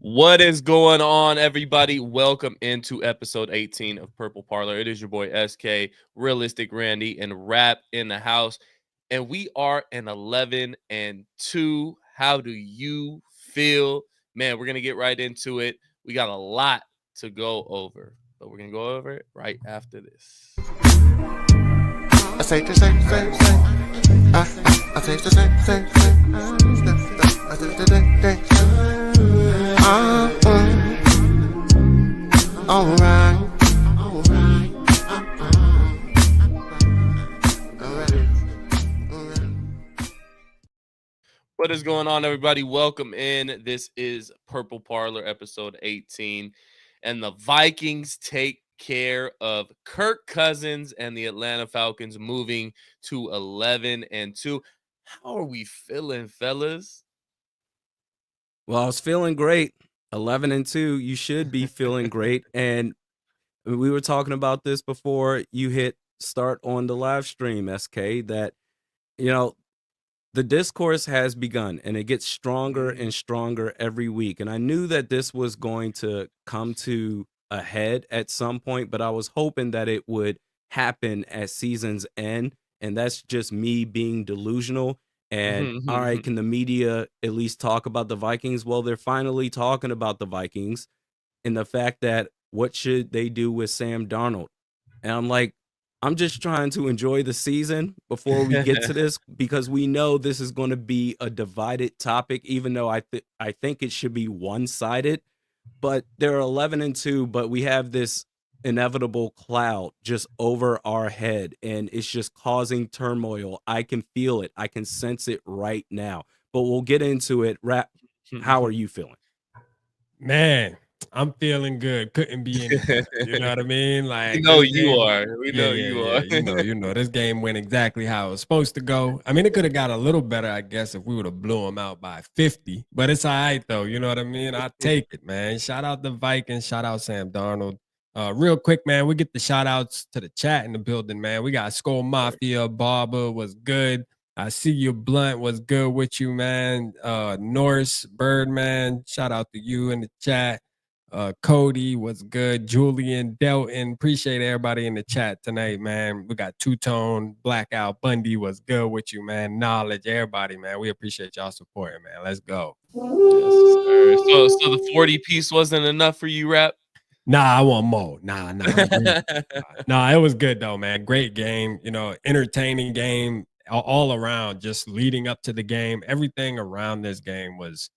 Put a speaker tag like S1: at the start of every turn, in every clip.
S1: What is going on, everybody? Welcome into episode 18 of Purple Parlor. It is your boy SK, Realistic Randy, and Rap in the house. And we are an 11-2. How do you feel? Man, we're going to get right into it. We got a lot to go over, but we're going to go over it right after this.
S2: I say the same. I say the same. I say the same. Alright.
S1: What is going on, everybody? Welcome in. This is Purple Parlor, episode 18. And the Vikings take care of Kirk Cousins and the Atlanta Falcons, moving to 11-2. How are we feeling, fellas?
S3: Well, I was feeling great. 11-2. You should be feeling great. And we were talking about this before you hit start on the live stream, SK, that, the discourse has begun and it gets stronger and stronger every week. And I knew that this was going to come to a head at some point, but I was hoping that it would happen at season's end. And that's just me being delusional. And all right, can the media at least talk about the Vikings? Well, they're finally talking about the Vikings and the fact that what should they do with Sam Darnold? And I'm like, I'm just trying to enjoy the season before we get to this, because we know this is going to be a divided topic, even though I think it should be one-sided. But they're 11-2, but we have this inevitable cloud just over our head, and it's just causing turmoil. I can feel it. I can sense it right now. But we'll get into it. Rap, how are you feeling?
S4: Man, I'm feeling good. Couldn't be any better. You know what I mean? Like,
S1: We know
S4: this
S1: you
S4: game-
S1: are. We know you are.
S4: You know, this game went exactly how it was supposed to go. I mean, it could have got a little better, I guess, if we would have blew them out by 50. But it's all right, though. You know what I mean? I take it, man. Shout out the Vikings. Shout out Sam Darnold. Real quick, man, we get the shout outs to the chat in the building, man. We got Skull Mafia, Barber was good. I see you, Blunt was good with you, man. Norse, Birdman, shout out to you in the chat. Cody was good. Julian, Delton, appreciate everybody in the chat tonight, man. We got Two Tone, Blackout, Bundy was good with you, man. Knowledge, everybody, man. We appreciate y'all supporting, man. Let's go.
S1: Yes, sir. So the 40 piece wasn't enough for you, Rap?
S4: Nah, I want more. Nah. Nah, it was good though, man. Great game. You know, entertaining game all around. Just leading up to the game, everything around this game was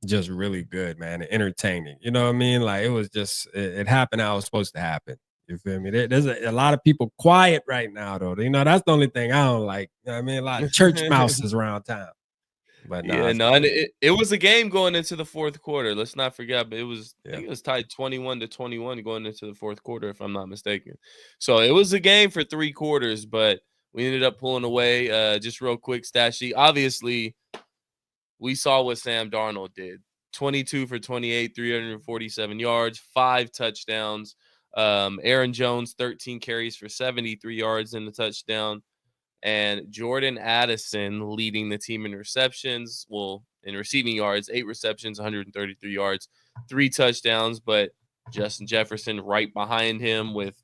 S4: just really good, man, and entertaining. You know what I mean? Like, it was just it happened how it was supposed to happen. You feel me? There's a lot of people quiet right now, though. You know, that's the only thing I don't like. You know what I mean? A lot of church mouses around town. But
S1: And it was a game going into the fourth quarter. Let's not forget, but I think it was tied 21-21 going into the fourth quarter, if I'm not mistaken. So it was a game for 3 quarters, but we ended up pulling away. Just real quick, stat sheet. Obviously, we saw what Sam Darnold did. 22 for 28, 347 yards, 5 touchdowns. Aaron Jones, 13 carries for 73 yards and a touchdown. And Jordan Addison leading the team in receptions. Well, in receiving yards, 8 receptions, 133 yards, 3 touchdowns. But Justin Jefferson right behind him with,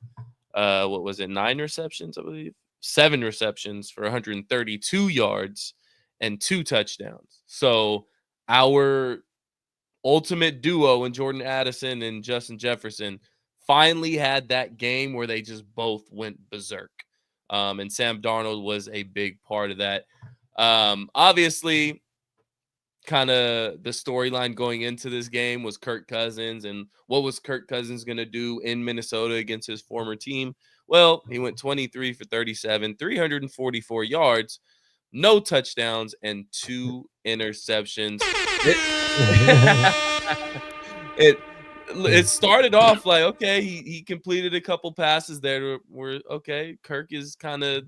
S1: 9 receptions, I believe? 7 receptions for 132 yards and 2 touchdowns. So our ultimate duo in Jordan Addison and Justin Jefferson finally had that game where they just both went berserk. And Sam Darnold was a big part of that. Obviously, kind of the storyline going into this game was Kirk Cousins, and what was Kirk Cousins going to do in Minnesota against his former team? Well, he went 23 for 37, 344 yards, no touchdowns, and 2 interceptions. It started off like, okay, he completed a couple passes there were okay. Kirk is kind of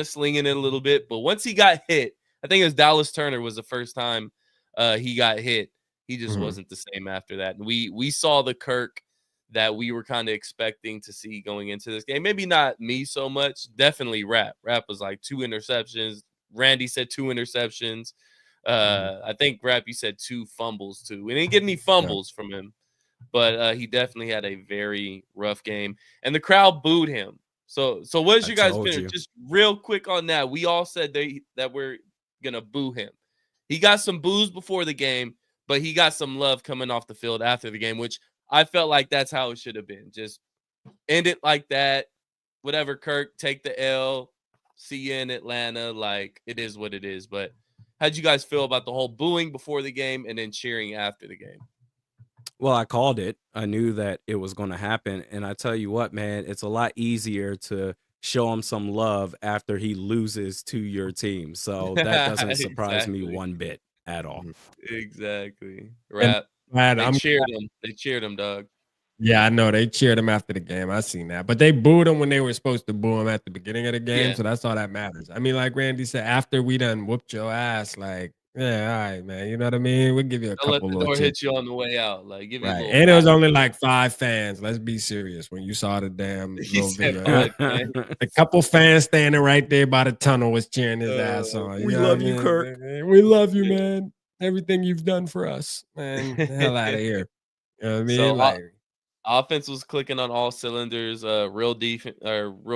S1: slinging it a little bit, but once he got hit, I think it was Dallas Turner was the first time he got hit. He just wasn't the same after that. And we saw the Kirk that we were kind of expecting to see going into this game. Maybe not me so much. Definitely Rap. Rap was like 2 interceptions. Randy said 2 interceptions. I think Rap, you said 2 fumbles too. We didn't get any fumbles from him, but he definitely had a very rough game, and the crowd booed him. So what is
S3: I
S1: your guys'
S3: told
S1: opinion?
S3: you.
S1: Just real quick on that. We all said that we're gonna boo him. He got some boos before the game, but he got some love coming off the field after the game, which I felt like that's how it should have been. Just end it like that. Whatever, Kirk, take the L. See you in Atlanta. Like, it is what it is. But how'd you guys feel about the whole booing before the game and then cheering after the game?
S3: Well, I called it. I knew that it was going to happen. And I tell you what, man, it's a lot easier to show him some love after he loses to your team. So that doesn't surprise me
S1: Exactly.
S3: one bit at all.
S1: Exactly.
S4: And
S1: Rap.
S4: glad
S1: They
S4: I'm
S1: cheered him. They cheered him, dog.
S4: Yeah, I know they cheered him after the game. I seen that, but they booed him when they were supposed to boo him at the beginning of the game.
S1: Yeah.
S4: So that's all that matters. I mean, like Randy said, after we done whooped your ass, like, yeah, all right, man. You know what I mean? We'll give you a
S1: Don't let
S4: couple
S1: the
S4: little
S1: door
S4: tips.
S1: hit you on the way out. Like, give you a
S4: Right.
S1: little
S4: And it was
S1: pat.
S4: only like 5 fans. Let's be serious. When you saw the damn
S1: He
S4: little
S1: said
S4: video,
S1: 5, man.
S4: a couple fans standing right there by the tunnel was cheering his ass on.
S3: We
S4: know what
S3: love
S4: I
S3: you,
S4: mean?
S3: Kirk.
S4: We love you, man. Everything you've done for us, man. The hell out of here. You know what I mean?
S1: So,
S4: Like,
S1: offense was clicking on all cylinders. Real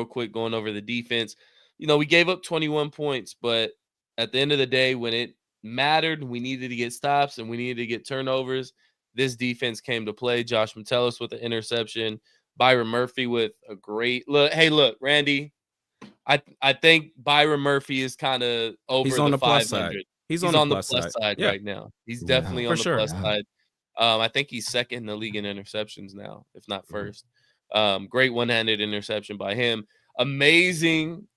S1: quick going over the defense. You know, we gave up 21 points, but at the end of the day, when it mattered, we needed to get stops and we needed to get turnovers. This defense came to play. Josh Metellus with an interception. Byron Murphy with a great look. Hey, look, Randy. I think Byron Murphy is kind of over
S3: He's on
S1: the
S3: the plus side.
S1: 500.
S3: He's
S1: He's
S3: on the
S1: on the
S3: plus
S1: plus
S3: side.
S1: side
S3: Yeah,
S1: right now. He's
S4: yeah,
S1: definitely
S3: for
S1: on the
S3: sure.
S1: plus
S4: yeah.
S1: side. I think he's second in the league in interceptions now, if not
S3: Mm-hmm.
S1: first. Great one-handed interception by him. Amazing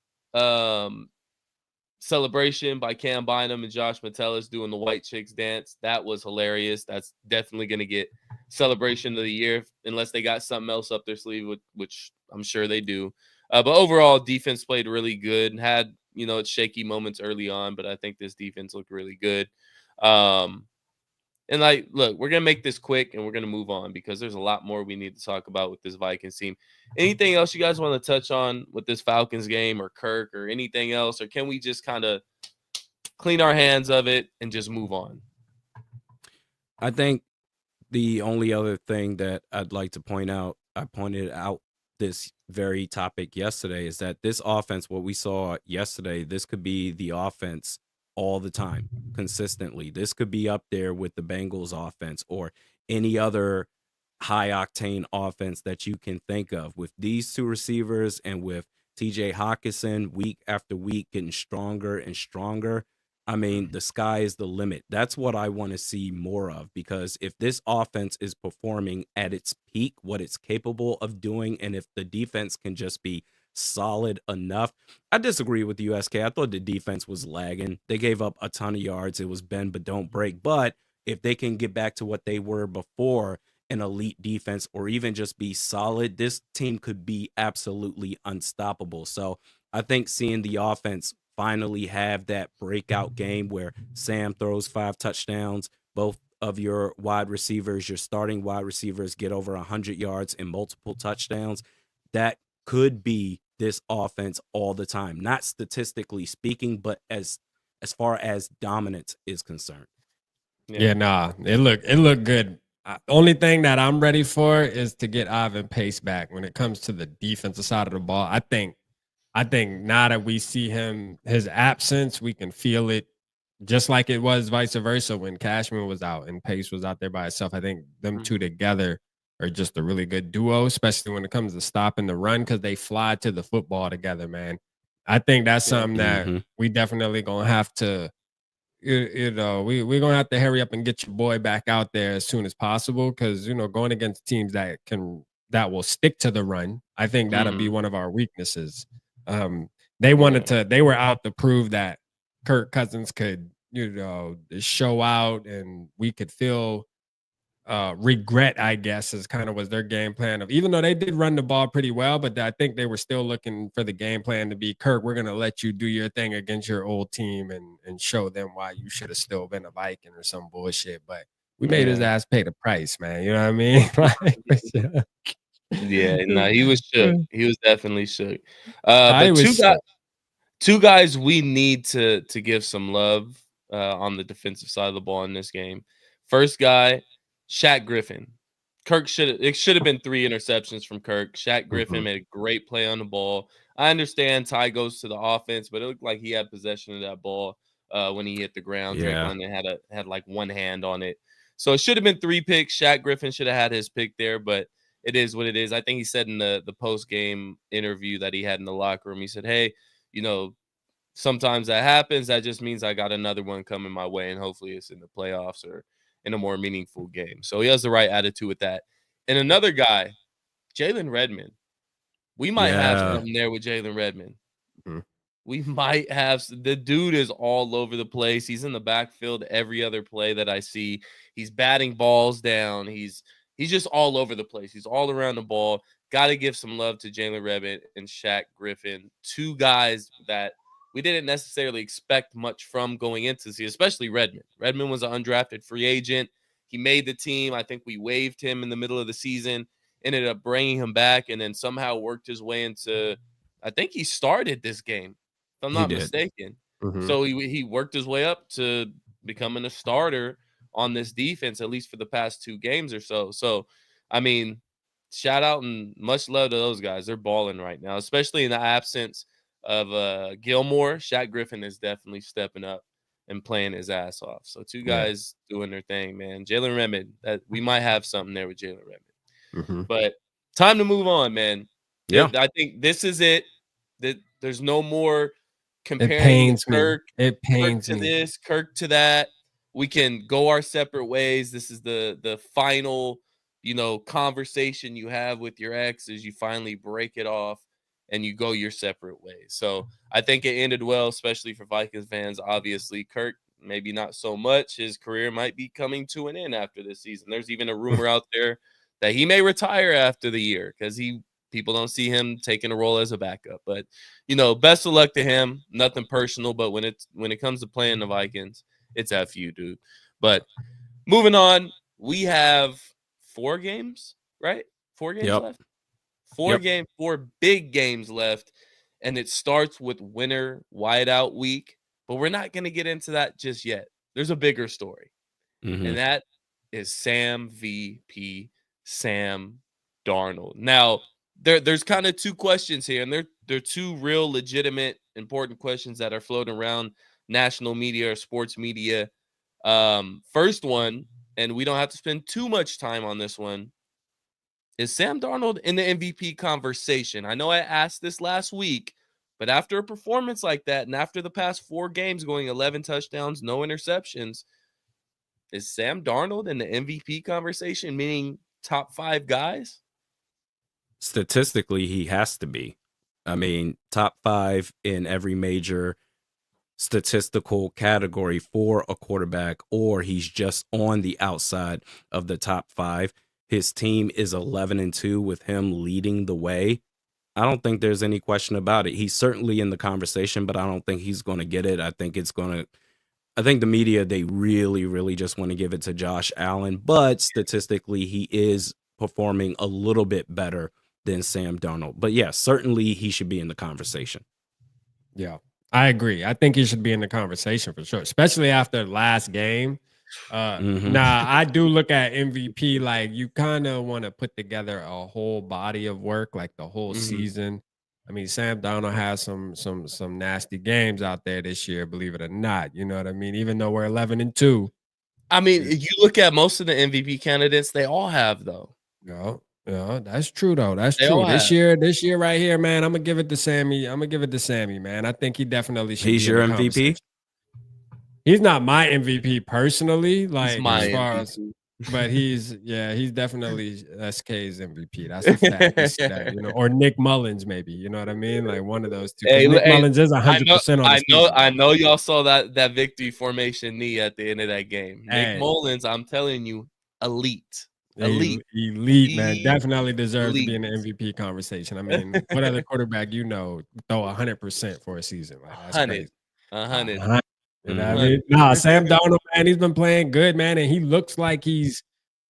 S1: celebration by Cam Bynum and Josh Metellus doing the white chicks dance. That was hilarious. That's definitely going to get celebration of the year unless they got something else up their sleeve, which I'm sure they do. But overall, defense played really good and had, its shaky moments early on, but I think this defense looked really good. And look, we're gonna make this quick and we're gonna move on because there's a lot more we need to talk about with this Vikings team. Anything else you guys want to touch on with this Falcons game or Kirk or anything else, or can we just kind of clean our hands of it and just move on?
S3: I think the only other thing that I'd like to point out, I pointed out this very topic yesterday, is that this offense, what we saw yesterday, this could be the offense all the time, consistently. This could be up there with the Bengals offense or any other high octane offense that you can think of. With these 2 receivers and with TJ Hawkinson week after week getting stronger and stronger, I mean, the sky is the limit. That's what I want to see more of, because if this offense is performing at its peak, what it's capable of doing, and if the defense can just be solid enough. I disagree with you, SK. I thought the defense was lagging. They gave up a ton of yards. It was bend but don't break. But if they can get back to what they were before, an elite defense, or even just be solid, this team could be absolutely unstoppable. So I think seeing the offense finally have that breakout game where Sam throws 5 touchdowns, both of your wide receivers, your starting wide receivers, get over 100 yards and multiple touchdowns, that could be this offense all the time. Not statistically speaking, but as far as dominance is concerned.
S4: Yeah, nah, it looked good. Only thing that I'm ready for is to get Ivan Pace back when it comes to the defensive side of the ball. I think now that we see his absence, we can feel it just like it was vice versa when Cashman was out and Pace was out there by himself. I think them 2 together are just a really good duo, especially when it comes to stopping the run, because they fly to the football together, man. I think that's something that we definitely gonna have to, we're gonna have to hurry up and get your boy back out there as soon as possible, because going against teams that will stick to the run, I think that'll be one of our weaknesses. They were out to prove that Kirk Cousins could, show out, and we could feel regret, I guess, is kind of was their game plan of, even though they did run the ball pretty well, but I think they were still looking for the game plan to be, Kirk, we're going to let you do your thing against your old team and show them why you should have still been a Viking or some bullshit. But we made his ass pay the price, man. You know what I mean?
S1: Yeah, no, he was shook. He was definitely shook. But 2 guys we need to give some love on the defensive side of the ball in this game. First guy, Shaq Griffin. It should have been 3 interceptions from Kirk. Shaq Griffin made a great play on the ball. I understand Ty goes to the offense, but it looked like he had possession of that ball when he hit the ground. Drake
S3: Yeah.
S1: London had like one hand on it. So it should have been 3 picks. Shaq Griffin should have had his pick there, but it is what it is. I think he said in the post-game interview that he had in the locker room, he said, hey, sometimes that happens. That just means I got another one coming my way, and hopefully it's in the playoffs or in a more meaningful game. So he has the right attitude with that. And another guy, Jalen Redmond. We might have something there with Jalen Redmond. We might have – the dude is all over the place. He's in the backfield every other play that I see. He's batting balls down. He's just all over the place. He's all around the ball. Got to give some love to Jalen Redmond and Shaq Griffin, 2 guys that we didn't necessarily expect much from going into the season, especially Redmond. Redmond was an undrafted free agent. He made the team. I think we waived him in the middle of the season, ended up bringing him back, and then somehow worked his way into – I think he started this game, if I'm not mistaken. So he worked his way up to becoming a starter on this defense, at least for the past 2 games or so. So, I mean, shout out and much love to those guys. They're balling right now, especially in the absence of Gilmore. Shaq Griffin is definitely stepping up and playing his ass off. So 2 guys doing their thing, man. Jalen Redmond, that we might have something there with Jalen Redmond. But time to move on, man.
S3: Yeah.
S1: I think this is it. That there's no more comparing
S4: It pains
S1: Kirk,
S4: me. It pains
S1: Kirk to
S4: me.
S1: this, Kirk to that. We can go our separate ways. This is the final, conversation you have with your ex as you finally break it off and you go your separate ways. So I think it ended well, especially for Vikings fans. Obviously, Kirk, maybe not so much. His career might be coming to an end after this season. There's even a rumor out there that he may retire after the year because people don't see him taking a role as a backup. But, best of luck to him. Nothing personal, but when it comes to playing the Vikings, it's F you, dude. But moving on, we have 4 games, right? 4 games left. 4 big games left, and it starts with winter whiteout week. But we're not going to get into that just yet. There's a bigger story, and that is SAMVP, Sam Darnold. Now, there's kind of 2 questions here, and they're 2 real legitimate, important questions that are floating around national media or sports media. First one, and we don't have to spend too much time on this one, is Sam Darnold in the MVP conversation? I know I asked this last week, but after a performance like that and after the past 4 games going 11 touchdowns, no interceptions, is Sam Darnold in the MVP conversation, meaning top 5 guys?
S3: Statistically, he has to be. I mean, top 5 in every major statistical category for a quarterback, or he's just on the outside of the top 5. His team is 11-2 with him leading the way. I don't think there's any question about it. He's certainly in the conversation, but I don't think he's going to get it. I think the media, they really, really just want to give it to Josh Allen, but statistically, he is performing a little bit better than Sam Darnold. But yeah, certainly he should be in the conversation.
S4: Yeah, I agree. I think he should be in the conversation for sure, especially after last game. Now, I do look at MVP like you kind of want to put together a whole body of work, like the whole season. I mean, Sam Darnold has some nasty games out there this year, believe it or not. You know what I mean? Even though we're 11-2.
S1: I mean, you look at most of the MVP candidates, they all have, though.
S4: Yeah, that's true though. That's true. This year right here, man, I'm gonna give it to Sammy. Man. I think he definitely should.
S3: He's your MVP.
S4: He's not my MVP personally, like
S1: he's my
S4: as far as, but he's definitely SK's MVP. That's a fact. Or Nick Mullins, maybe. You know what I mean? Like one of those 2. Nick Mullins is 100% on.
S1: I know y'all saw that victory formation knee at the end of that game. Nick Mullins, I'm telling you, elite,
S4: man. Definitely deserves to be in the MVP conversation. I mean, what other quarterback throw 100% for a season? Like that's
S1: 100.
S4: crazy. 100. You know what I mean? Nah, Sam Darnold, man, he's been playing good, man, and he looks like he's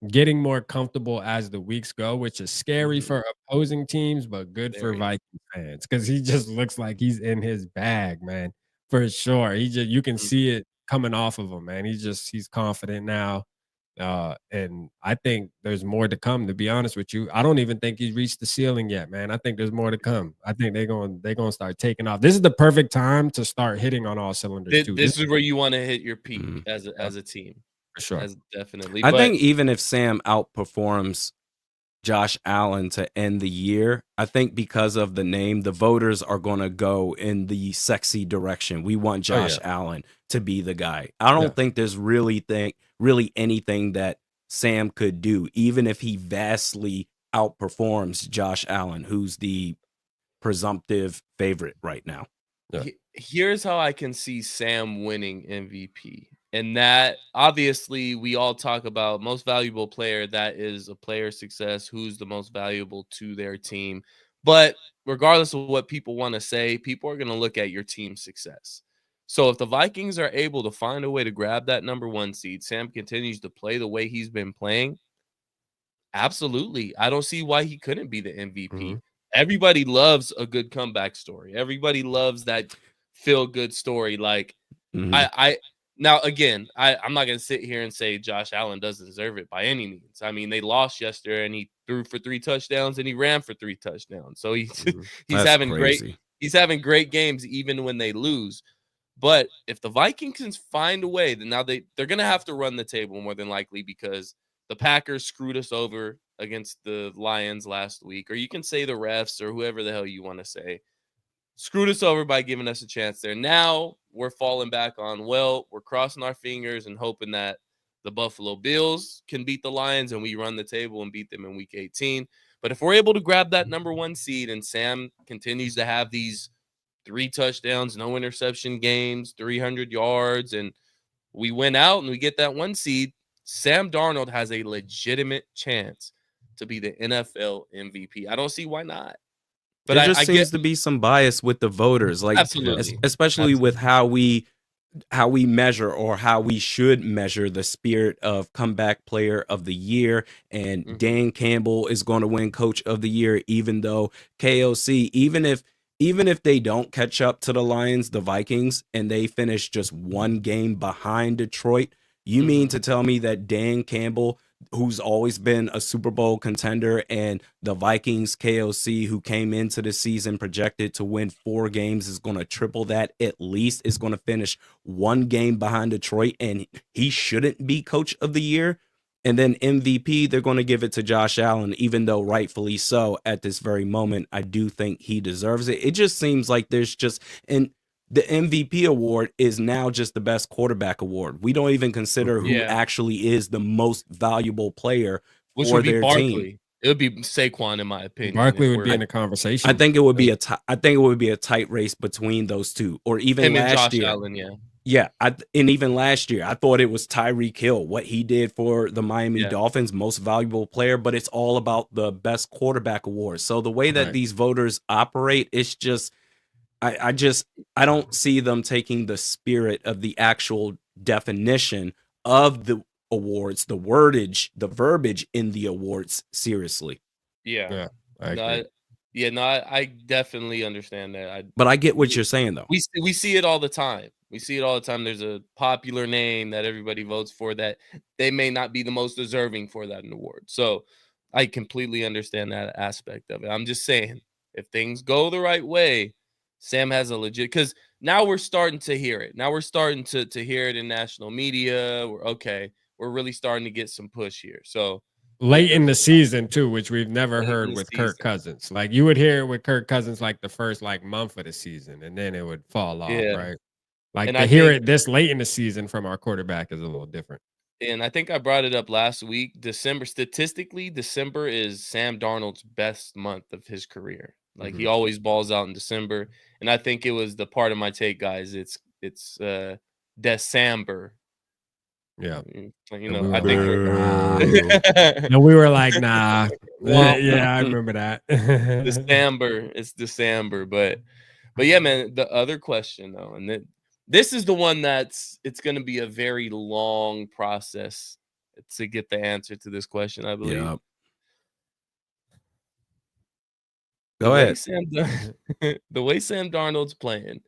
S4: getting more comfortable as the weeks go, which is scary for opposing teams, but good for Vikings fans because he just looks like he's in his bag, man, for sure. You can see it coming off of him, man. He's confident now. And I think there's more to come, to be honest with you. I don't even think he's reached the ceiling yet, man. I think there's more to come. I think they're gonna start taking off. This is the perfect time to start hitting on all cylinders too.
S1: This is where you want to hit your peak
S3: Mhm.
S1: as a team.
S4: For sure.
S1: As definitely.
S3: I
S1: But
S3: think even if Sam outperforms Josh Allen to end the year, I think because of the name, the voters are going to go in the sexy direction. We want Josh Allen to be the guy. I don't think there's really anything that Sam could do, even if he vastly outperforms Josh Allen, who's the presumptive favorite right now.
S1: Here's how I can see Sam winning MVP. And that, obviously, we all talk about most valuable player. That is a player success. Who's the most valuable to their team? But regardless of what people want to say, people are going to look at your team's success. So if the Vikings are able to find a way to grab that number 1 seed, Sam continues to play the way he's been playing, absolutely. I don't see why he couldn't be the MVP. Everybody loves a good comeback story. Everybody loves that feel-good story. Like, now, again, I'm not going to sit here and say Josh Allen doesn't deserve it by any means. I mean, they lost yesterday, and he threw for 3 touchdowns, and he ran for 3 touchdowns. So he's having great games even when they lose. But if the Vikings can find a way, then now they're going to have to run the table more than likely, because the Packers screwed us over against the Lions last week. Or you can say the refs or whoever the hell you want to say screwed us over by giving us a chance there. Now we're falling back on, well, we're crossing our fingers and hoping that the Buffalo Bills can beat the Lions and we run the table and beat them in week 18. But if we're able to grab that number 1 seed and Sam continues to have these 3 touchdowns, no interception games, 300 yards, and we win out and we get that 1 seed, Sam Darnold has a legitimate chance to be the NFL MVP. I don't see why not. But
S3: there just seems to be some bias with the voters, like especially with how we measure, or how we should measure, the spirit of comeback player of the year. And Dan Campbell is going to win coach of the year, even though KOC, even if they don't catch up to the Lions, the Vikings, and they finish just 1 game behind Detroit, you mean to tell me that Dan Campbell, who's always been a Super Bowl contender, and the Vikings KOC, who came into the season projected to win 4 games, is going to triple that at least, is going to finish 1 game behind Detroit, and he shouldn't be coach of the year? And then MVP, they're going to give it to Josh Allen, even though rightfully so at this very moment. I do think he deserves it. It just seems like there's just, and the MVP award is now just the best quarterback award. We don't even consider who actually is the most valuable player for their team.
S1: It would be Saquon, in my opinion.
S4: Barkley would be in the conversation.
S3: I think it would be a tight race between those two, or even last year.
S1: Allen,
S3: and even last year, I thought it was Tyreek Hill, what he did for the Miami Dolphins, most valuable player. But it's all about the best quarterback award. So the way that these voters operate, it's just, I don't see them taking the spirit of the actual definition of the awards, the verbiage in the awards seriously.
S1: I definitely understand that.
S3: But I get what you're saying, though.
S1: We see it all the time. There's a popular name that everybody votes for that they may not be the most deserving for that award. So I completely understand that aspect of it. I'm just saying, if things go the right way, Sam has a legit, because now we're starting to hear it. Now we're starting to hear it in national media. We're really starting to get some push here. So
S4: late in the season too, which we've never heard with Kirk Cousins. Like, you would hear it with Kirk Cousins like the first month of the season, and then it would fall off, right? Like, to hear it this late in the season from our quarterback is a little different.
S1: And I think I brought it up last week. Statistically, December is Sam Darnold's best month of his career. Like, he always balls out in December. And I think it was the part of my take, guys. It's December.
S4: Yeah.
S1: I think
S4: and we were like, nah. I remember that.
S1: December. It's December. But yeah, man, the other question, though, and this is the one it's going to be a very long process to get the answer to this question, I believe.
S3: Yeah. Go ahead.
S1: The way Sam Darnold's playing,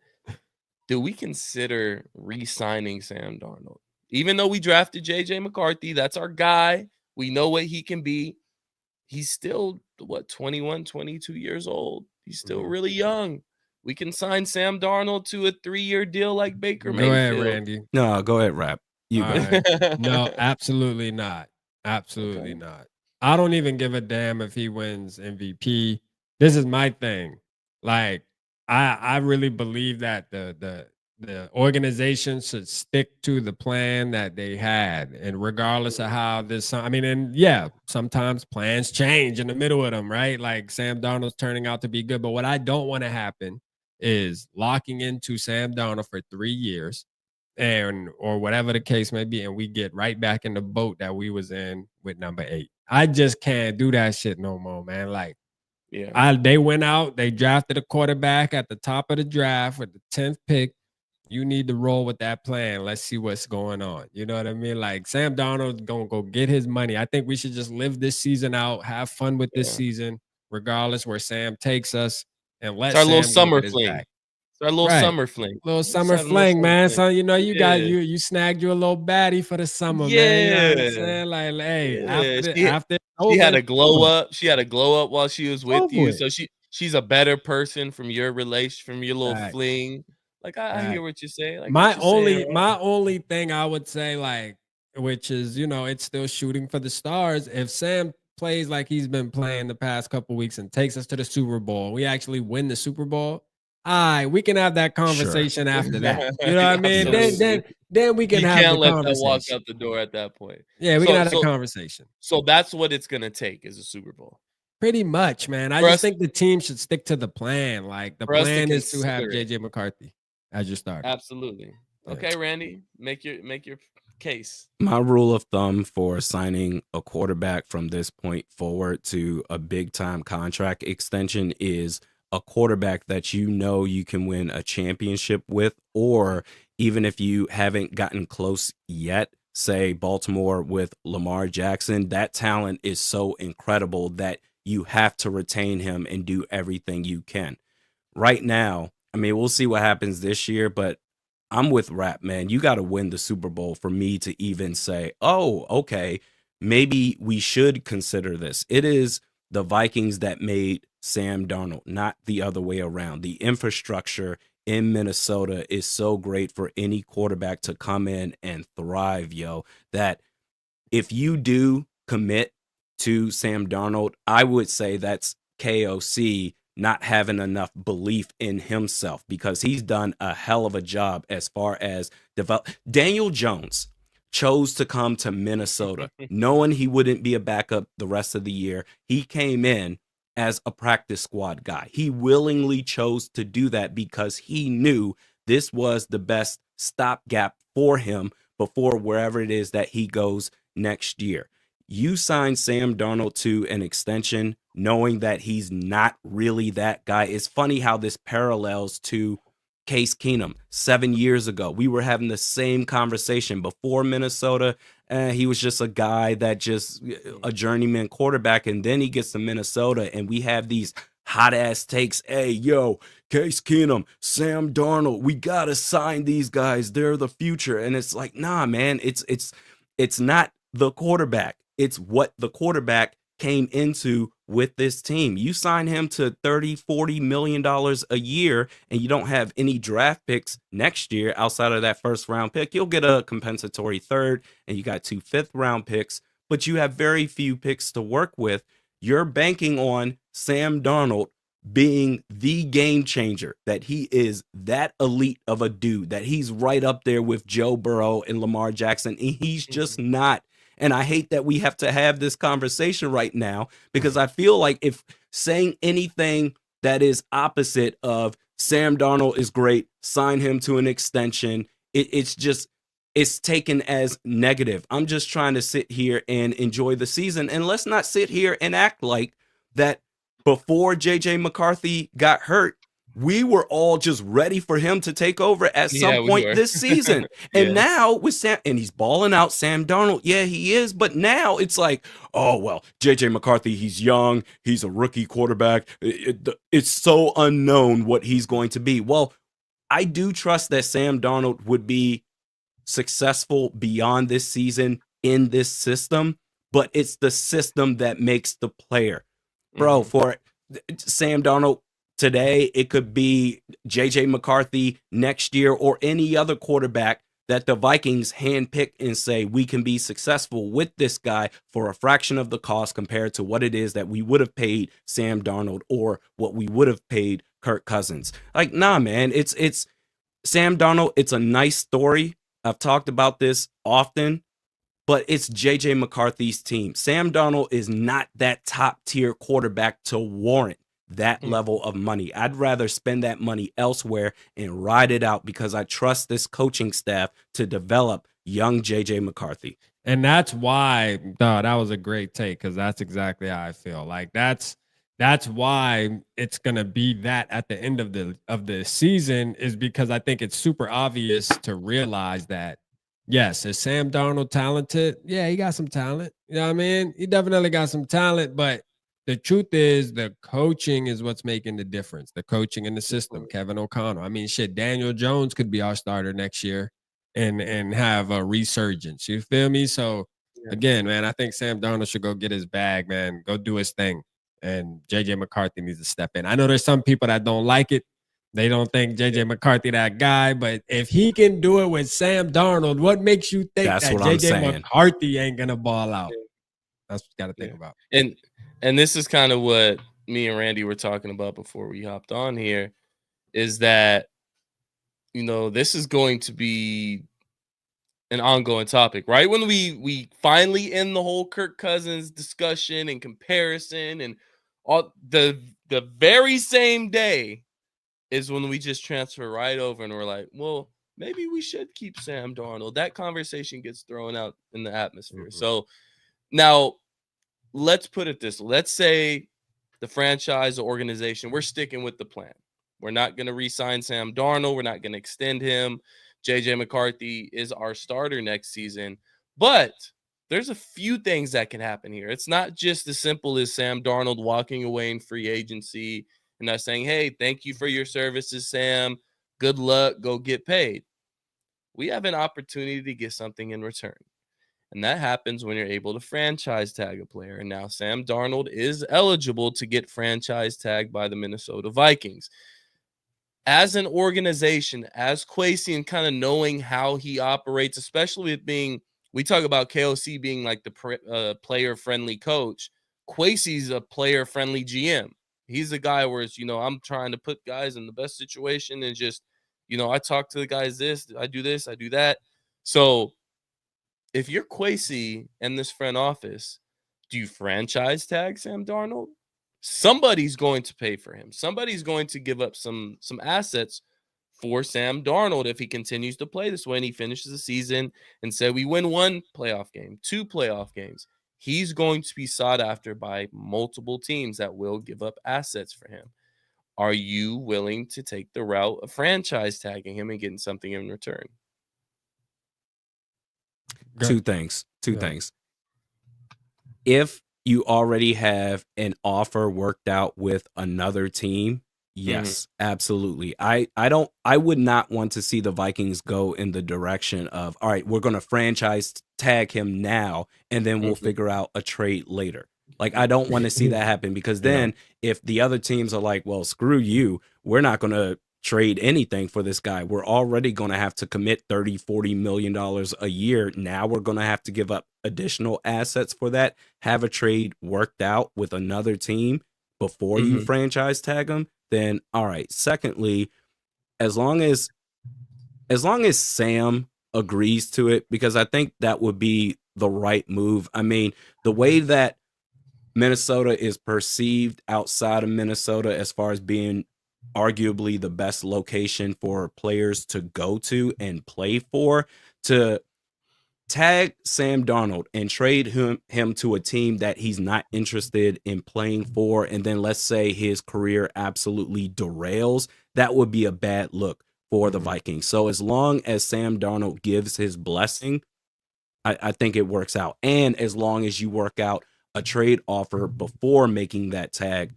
S1: do we consider re-signing Sam Darnold? Even though we drafted JJ McCarthy, that's our guy. We know what he can be. He's still, 21, 22 years old. He's still really young. We can sign Sam Darnold to a 3-year deal like Baker
S4: Go ahead,
S1: Mayfield.
S4: Randy.
S3: No, go ahead, Rap. You
S4: All
S3: go.
S4: right. No, absolutely not. Absolutely
S1: Okay.
S4: not. I don't even give a damn if he wins MVP. This is my thing. Like, I really believe that the organization should stick to the plan that they had, and regardless of how this, I mean, and yeah, sometimes plans change in the middle of them, right? Like Sam Darnold's turning out to be good, but what I don't want to happen is locking into Sam Darnold for 3 years, and or whatever the case may be, and we get right back in the boat that we was in with number 8. I just can't do that shit no more, man. Like,
S1: Yeah.
S4: they went out, they drafted a quarterback at the top of the draft with the 10th pick. You need to roll with that plan. Let's see what's going on. You know what I mean? Like, Sam Darnold's gonna go get his money. I think we should just live this season out, have fun with this
S1: Yeah.
S4: season, regardless where Sam takes us, and let
S1: It's our little
S4: Sam go
S1: summer
S4: get his
S1: fling.
S4: bag.
S1: It's our little
S4: Right.
S1: summer fling.
S4: Little
S1: Let's
S4: summer
S1: have a little
S4: fling,
S1: summer
S4: man.
S1: fling.
S4: So you know you got
S1: Yeah.
S4: you snagged you a little baddie for the summer, man. You know what I'm
S1: Yeah.
S4: saying? Like, hey,
S1: Yeah.
S4: after it's
S1: She had
S4: over,
S1: a glow up. She had a glow up while she was with
S4: over
S1: you.
S4: with.
S1: So she's a better person from your relation, from your little
S4: Right.
S1: fling. Like, I hear
S4: Right.
S1: what you're saying. I get
S4: My
S1: what you're saying, right?
S4: my only thing I would say, like, which is, it's still shooting for the stars. If Sam plays like he's been playing the past couple weeks and takes us to the Super Bowl, we actually win the Super Bowl. We can have that conversation after that. You know what I mean?
S1: Absolutely.
S4: Then we can
S1: You
S4: have the
S1: can't let that walk
S4: conversation.
S1: out the door at that point.
S4: Yeah, we can have that conversation.
S1: So that's what it's gonna take is a Super Bowl.
S4: Pretty much, man. I
S1: For
S4: just
S1: us-
S4: think the team should stick to the plan. Like, the
S1: For us to
S4: plan is to have
S1: consider it.
S4: JJ McCarthy as your starter.
S1: Absolutely.
S4: Yeah.
S1: Okay, Randy, make your case.
S3: My rule of thumb for signing a quarterback from this point forward to a big time contract extension is a quarterback that you know you can win a championship with, or even if you haven't gotten close yet, say Baltimore with Lamar Jackson, that talent is so incredible that you have to retain him and do everything you can. Right now, I mean, we'll see what happens this year, but I'm with Rap, man. You got to win the Super Bowl for me to even say, oh, okay, maybe we should consider this. It is the Vikings that made Sam Darnold, not the other way around. The infrastructure in Minnesota is so great for any quarterback to come in and thrive, that if you do commit to Sam Darnold, I would say that's KOC not having enough belief in himself, because he's done a hell of a job as far as develop. Daniel Jones chose to come to Minnesota knowing he wouldn't be a backup the rest of the year. He came in as a practice squad guy. He willingly chose to do that because he knew this was the best stopgap for him before wherever it is that he goes next year. You sign Sam Darnold to an extension knowing that he's not really that guy. It's funny how this parallels to Case Keenum 7 years ago. We were having the same conversation before Minnesota. He was just a guy that just a journeyman quarterback. And then he gets to Minnesota and we have these hot ass takes. Hey, yo, Case Keenum, Sam Darnold, we got to sign these guys. They're the future. And it's like, nah, man, it's not the quarterback. It's what the quarterback came into with this team. You sign him to $30-40 million a year and you don't have any draft picks next year outside of that first round pick. You'll get a compensatory third and you got 2 fifth-round picks, but you have very few picks to work with. You're banking on Sam Darnold being the game changer, that he is that elite of a dude, that he's right up there with Joe Burrow and Lamar Jackson, and he's just not. And I hate that we have to have this conversation right now, because I feel like if saying anything that is opposite of Sam Darnold is great, sign him to an extension, it's taken as negative. I'm just trying to sit here and enjoy the season. And let's not sit here and act like that before JJ McCarthy got hurt, we were all just ready for him to take over at some point this season. And now with Sam, and he's balling out, Sam Darnold. Yeah, he is. But now it's like, oh, well, JJ McCarthy, he's young. He's a rookie quarterback. It's so unknown what he's going to be. Well, I do trust that Sam Darnold would be successful beyond this season in this system, but it's the system that makes the player. Bro, for Sam Darnold today, it could be JJ McCarthy next year or any other quarterback that the Vikings handpick and say, we can be successful with this guy for a fraction of the cost compared to what it is that we would have paid Sam Darnold or what we would have paid Kirk Cousins. Like, nah, man, it's Sam Darnold. It's a nice story. I've talked about this often, but it's JJ McCarthy's team. Sam Darnold is not that top tier quarterback to warrant that level of money. I'd rather spend that money elsewhere and ride it out because I trust this coaching staff to develop young JJ McCarthy.
S4: And that's why, that was a great take, because that's exactly how I feel. Like that's why it's gonna be that at the end of the season, is because I think it's super obvious to realize that, yes, is Sam Darnold talented? Yeah, he got some talent. You know what I mean? He definitely got some talent, but the truth is the coaching is what's making the difference. The coaching in the system, Kevin O'Connell. I mean, shit, Daniel Jones could be our starter next year and have a resurgence. You feel me? So again, man, I think Sam Darnold should go get his bag, man. Go do his thing. And JJ McCarthy needs to step in. I know there's some people that don't like it. They don't think JJ McCarthy that guy, but if he can do it with Sam Darnold, what makes you think that JJ McCarthy ain't gonna ball out? That's what you got to think about.
S1: And this is kind of what me and Randy were talking about before we hopped on here, is that, you know, this is going to be an ongoing topic, right? When we finally end the whole Kirk Cousins discussion and comparison, and all the very same day is when we just transfer right over and we're like, well, maybe we should keep Sam Darnold. That conversation gets thrown out in the atmosphere. So now let's put it this. Let's say the franchise or organization, we're sticking with the plan. We're not going to re-sign Sam Darnold. We're not going to extend him. JJ McCarthy is our starter next season. But there's a few things that can happen here. It's not just as simple as Sam Darnold walking away in free agency and us saying, hey, thank you for your services, Sam. Good luck. Go get paid. We have an opportunity to get something in return. And that happens when you're able to franchise tag a player. And now Sam Darnold is eligible to get franchise tagged by the Minnesota Vikings. As an organization, as Kwesi, and kind of knowing how he operates, especially with being, we talk about KOC being like the player-friendly coach. Kwesi's a player-friendly GM. He's a guy where it's, you know, I'm trying to put guys in the best situation and just, you know, I talk to the guys this, I do that. So if you're Kwesi and this front office, do you franchise tag Sam Darnold? Somebody's going to pay for him. Somebody's going to give up some assets for Sam Darnold if he continues to play this way and he finishes the season and say we win 1 playoff game, 2 playoff games. He's going to be sought after by multiple teams that will give up assets for him. Are you willing to take the route of franchise tagging him and getting something in return?
S3: Two things. If you already have an offer worked out with another team, yes, absolutely. I would not want to see the Vikings go in the direction of, all right, we're going to franchise tag him now and then we'll figure out a trade later. Like, I don't want to see that happen, because then if the other teams are like, well, screw you, we're not going to trade anything for this guy. We're already going to have to commit $30-40 million a year. Now we're going to have to give up additional assets for that. Have a trade worked out with another team before you franchise tag them. Then all right. Secondly, as long as Sam agrees to it, because I think that would be the right move. I mean, the way that Minnesota is perceived outside of Minnesota as far as being arguably the best location for players to go to and play for, to tag Sam Darnold and trade him to a team that he's not interested in playing for, and then let's say his career absolutely derails, that would be a bad look for the Vikings. So as long as Sam Darnold gives his blessing, I think it works out. And as long as you work out a trade offer before making that tag,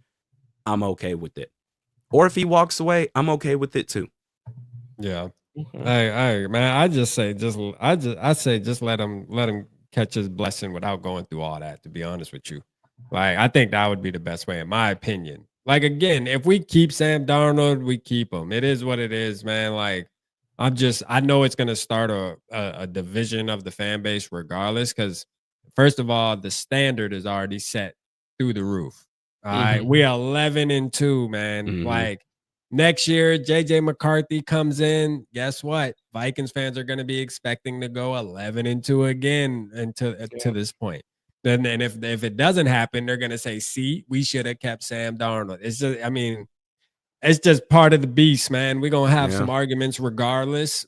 S3: I'm okay with it. Or if he walks away, I'm okay with it too.
S4: Yeah.
S1: Mhm.
S4: Man, I say just let him catch his blessing without going through all that, to be honest with you. Like, I think that would be the best way, in my opinion. Like, again, if we keep Sam Darnold, we keep him. It is what it is, man. Like, I know it's gonna start a division of the fan base regardless, because first of all, the standard is already set through the roof. All right.
S1: Mhm.
S4: We 11-2, man.
S3: Mhm.
S4: Like, next year, JJ McCarthy comes in. Guess what? Vikings fans are going to be expecting to go 11-2 again to
S1: Yeah.
S4: to this point. Then, and if it doesn't happen, they're going to say, "See, we should have kept Sam Darnold." It's just, I mean, it's just part of the beast, man. We're gonna have some
S3: Yeah.
S4: arguments regardless.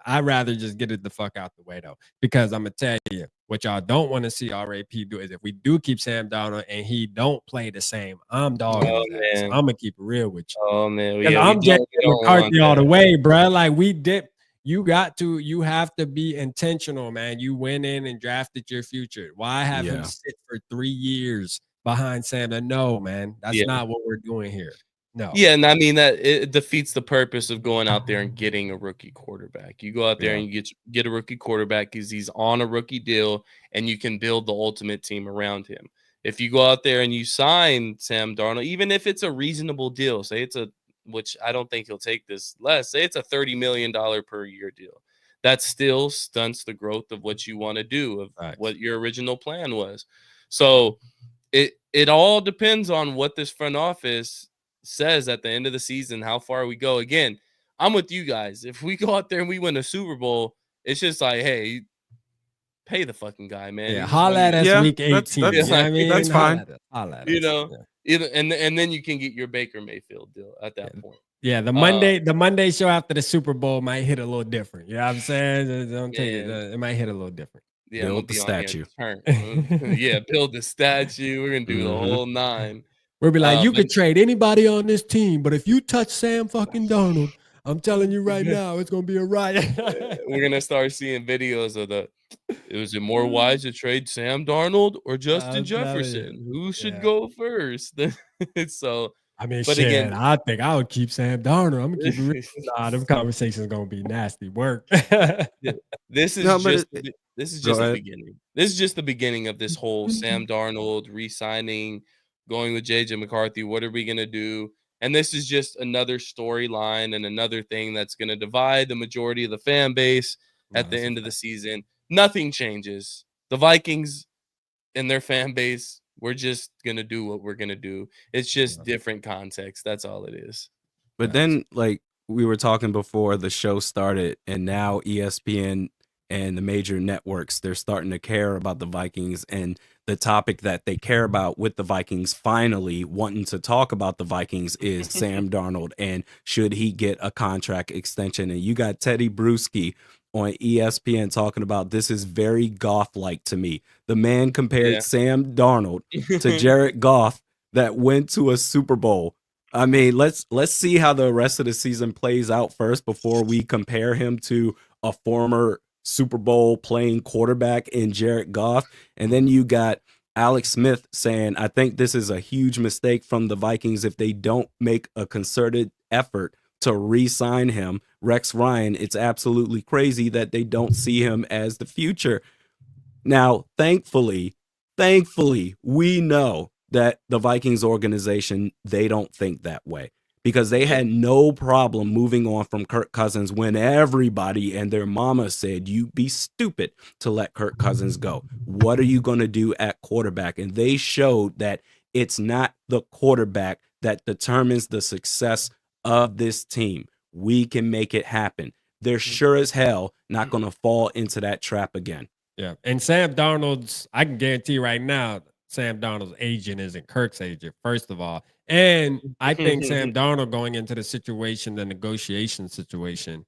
S4: I'd rather just get it the fuck out the way though, because I'm gonna tell you what y'all don't want to see RAP do is if we do keep Sam Donald and he don't play the same, I'm dogging
S1: Oh
S4: his ass.
S1: man.
S4: I'm gonna keep it real with you.
S1: Oh man.
S4: Because
S1: Yeah,
S4: I'm JJ
S1: we don't want
S4: McCarthy all the
S1: that.
S4: way, bro. Like we did. You have to be intentional, man. You went in and drafted your future. Why have him
S3: Yeah.
S4: sit for 3 years behind Sam? No, man. That's
S1: Yeah.
S4: not what we're doing here. No.
S1: Yeah, and I mean that it defeats the purpose of going out there and getting a rookie quarterback. You go out there
S4: Yeah.
S1: and you get a rookie quarterback because he's on a rookie deal, and you can build the ultimate team around him. If you go out there and you sign Sam Darnold, even if it's a reasonable deal, say it's a which I don't think he'll take this less, say it's a $30 million per year deal. That still stunts the growth of what you want to do, of
S4: Facts.
S1: what your original plan was. So it all depends on what this front office says at the end of the season, how far we go. Again, I'm with you guys. If we go out there and we win a Super Bowl, it's just like, hey, pay the fucking guy, man.
S4: Yeah,
S1: He just won
S4: holla at
S1: the
S4: us
S3: Yeah,
S4: week
S3: that's
S4: 18. You know what I mean?
S3: that's
S4: Holla
S3: fine.
S4: at us. Holla at
S1: you
S4: us.
S1: know,
S4: Yeah.
S1: either and then you can get your Baker Mayfield deal at that point.
S4: Yeah, the
S1: Uh,
S4: Monday show after the Super Bowl might hit a little different. You know what I'm saying? Don't take it.
S1: man,
S4: It might hit a little different.
S1: yeah, I'm gonna
S3: Build the
S1: be on here
S3: statue.
S1: turn. Yeah, build the statue. We're gonna do the
S3: Mhm.
S1: whole nine.
S4: We'll be like, you
S1: But
S4: could trade anybody on this team, but if you touch Sam fucking Darnold, I'm telling you right now, it's gonna be a riot.
S1: we're gonna start seeing videos of was it more wise to trade Sam Darnold or Justin
S4: I'm telling you.
S1: Jefferson? Who should
S4: Yeah.
S1: go first? So,
S4: I mean,
S1: but
S4: shit,
S1: again,
S4: I think I would keep Sam Darnold. I'm gonna keep it real. Nah, them conversations gonna be nasty work.
S1: this is
S3: No, but
S1: just this is
S3: go
S1: just the
S3: ahead.
S1: beginning. This is just the beginning of this whole Sam Darnold re-signing, going with JJ McCarthy. What are we gonna do? And this is just another storyline and another thing that's gonna divide the majority of the fan base
S4: No,
S1: at the
S4: that's a
S1: end of the
S4: fact.
S1: season. Nothing changes. The Vikings and their fan base, we're just gonna do what we're gonna do. It's just
S4: Yeah,
S1: different context. That's all it is.
S3: But
S4: facts.
S3: then, like we were talking before the show started, and now ESPN and the major networks, they're starting to care about the Vikings and the topic that they care about with the Vikings finally wanting to talk about the Vikings is Sam Darnold and should he get a contract extension. And you got Teddy Bruschi on ESPN talking about this is very Goff-like to me. The man compared
S1: Yeah.
S3: Sam Darnold to Jared Goff that went to a Super Bowl. I mean, let's see how the rest of the season plays out first before we compare him to a former Super Bowl playing quarterback in Jared Goff. And then you got Alex Smith saying, I think this is a huge mistake from the Vikings if they don't make a concerted effort to re-sign him. Rex Ryan, it's absolutely crazy that they don't see him as the future. Now, thankfully, we know that the Vikings organization, they don't think that way because they had no problem moving on from Kirk Cousins when everybody and their mama said, you'd be stupid to let Kirk Cousins go. What are you going to do at quarterback? And they showed that it's not the quarterback that determines the success of this team. We can make it happen. They're sure as hell not going to fall into that trap again.
S4: Yeah. And Sam Darnold's, I can guarantee right now, Sam Darnold's agent isn't Kirk's agent, first of all. And I think Sam Darnold going into the situation, the negotiation situation,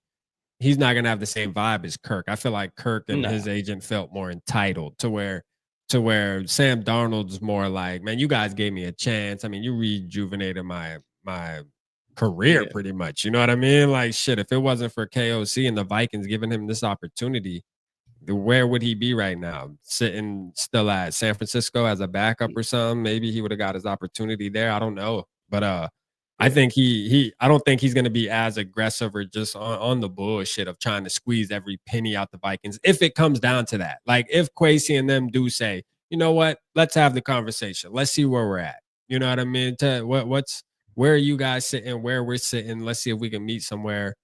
S4: he's not gonna have the same vibe as Kirk. I feel like Kirk and
S1: Nah.
S4: his agent felt more entitled to where Sam Darnold's more like, man, you guys gave me a chance. I mean, you rejuvenated my career
S1: Yeah.
S4: pretty much. You know what I mean? Like shit, if it wasn't for KOC and the Vikings giving him this opportunity, where would he be right now? Sitting still at San Francisco as a backup or something? Maybe he would have got his opportunity there. I don't know. But I think I don't think he's going to be as aggressive or just on the bullshit of trying to squeeze every penny out the Vikings if it comes down to that. Like if Kwesi and them do say, you know what, let's have the conversation. Let's see where we're at. You know what I mean? Where are you guys sitting? Where we're sitting? Let's see if we can meet somewhere.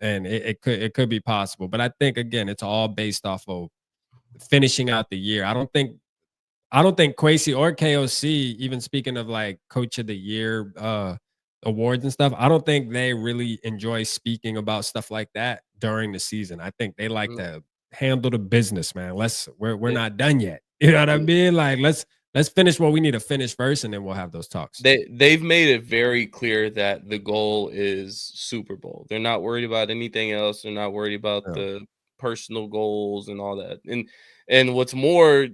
S4: And it could be possible. But I think again, it's all based off of finishing out the year. I don't think Kwesi or KOC, even speaking of like coach of the year awards and stuff, I don't think they really enjoy speaking about stuff like that during the season. I think they like to handle the business, man. We're not done yet. You know what I mean? Like let's finish what we need to finish first, and then we'll have those talks.
S1: They've made it very clear that the goal is Super Bowl. They're not worried about anything else. They're not worried about the personal goals and all that. And what's more,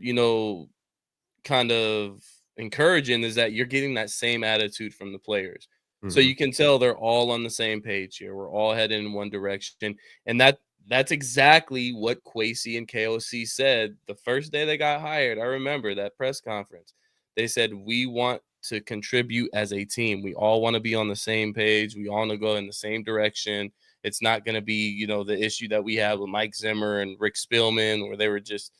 S1: kind of encouraging is that you're getting that same attitude from the players. So you can tell they're all on the same page here. We're all headed in one direction. And that's exactly what Kwesi and KOC said the first day they got hired. I remember that press conference. They said, we want to contribute as a team. We all want to be on the same page. We all want to go in the same direction. It's not going to be, the issue that we have with Mike Zimmer and Rick Spielman, where they were just,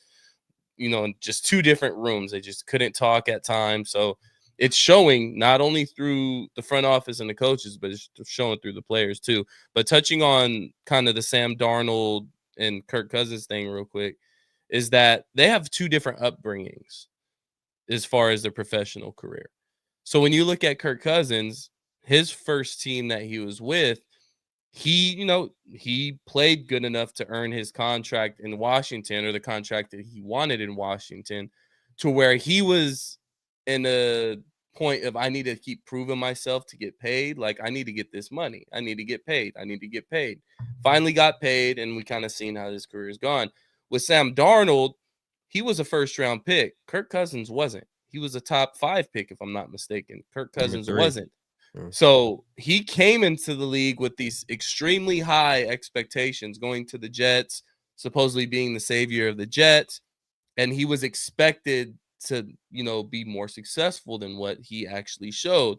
S1: in just two different rooms. They just couldn't talk at times. So it's showing not only through the front office and the coaches, but it's showing through the players too. But touching on kind of the Sam Darnold and Kirk Cousins thing real quick, is that they have two different upbringings as far as their professional career. So when you look at Kirk Cousins, his first team that he was with, he played good enough to earn his contract in Washington, or the contract that he wanted in Washington, to where he was in a point of, I need to keep proving myself to get paid. Like, I need to get this money. I need to get paid. I need to get paid. Finally got paid, and we kind of seen how his career is gone. With Sam Darnold, he was a first-round pick. Kirk Cousins wasn't. He was a top 5 pick, if I'm not mistaken. Kirk Cousins wasn't. So he came into the league with these extremely high expectations, going to the Jets, supposedly being the savior of the Jets, and he was expected to, be more successful than what he actually showed.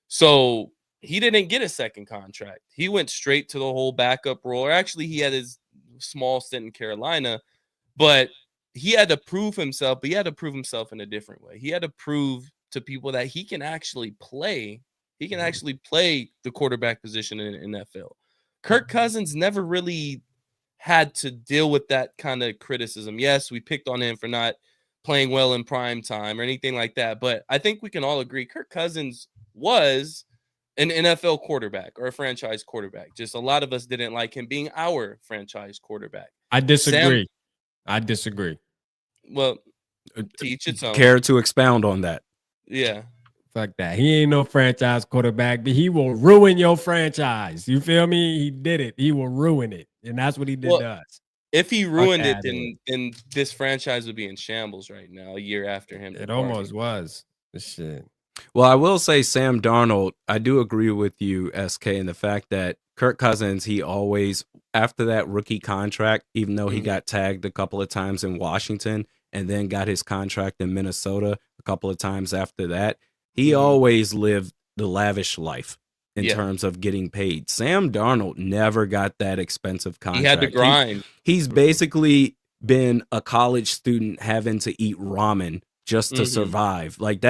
S1: So he didn't get a second contract. He went straight to the whole backup role. Or actually, he had his small stint in Carolina, but he had to prove himself, but he had to prove himself in a different way. He had to prove to people that he can actually play. He can actually play the quarterback position in the NFL. Kirk Cousins never really had to deal with that kind of criticism. Yes, we picked on him for not playing well in prime time or anything like that, but I think we can all agree Kirk Cousins was an NFL quarterback or a franchise quarterback. Just a lot of us didn't like him being our franchise quarterback.
S4: I disagree.
S1: Well, teach its own.
S3: Care to expound on that?
S1: Yeah.
S4: Fuck that. He ain't no franchise quarterback, but he will ruin your franchise. You feel me? He did it. He will ruin it. And that's what he did to us.
S1: If he ruined it, then this franchise would be in shambles right now, a year after him.
S4: It almost was. This shit.
S3: Well, I will say Sam Darnold, I do agree with you, SK, in the fact that Kirk Cousins, he always, after that rookie contract, even though he got tagged a couple of times in Washington and then got his contract in Minnesota a couple of times after that, he always lived the lavish life in terms of getting paid. Sam Darnold never got that expensive contract.
S1: He had to grind.
S3: He's basically been a college student having to eat ramen just to survive. Like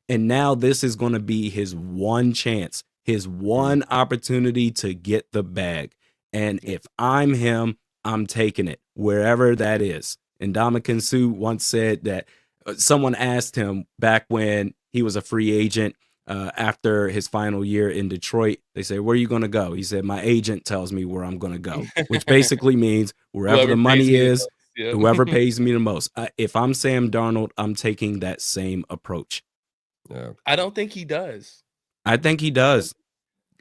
S3: and now this is going to be his one chance, his one opportunity to get the bag. And if I'm him, I'm taking it wherever that is. And Ndamukong Suh once said that someone asked him back when he was a free agent after his final year in Detroit, they say, where are you going to go? He said, my agent tells me where I'm going to go, which basically means wherever the money is, whoever pays me the most. If I'm Sam Darnold, I'm taking that same approach.
S4: Yeah.
S1: I don't think he does.
S3: I think he does.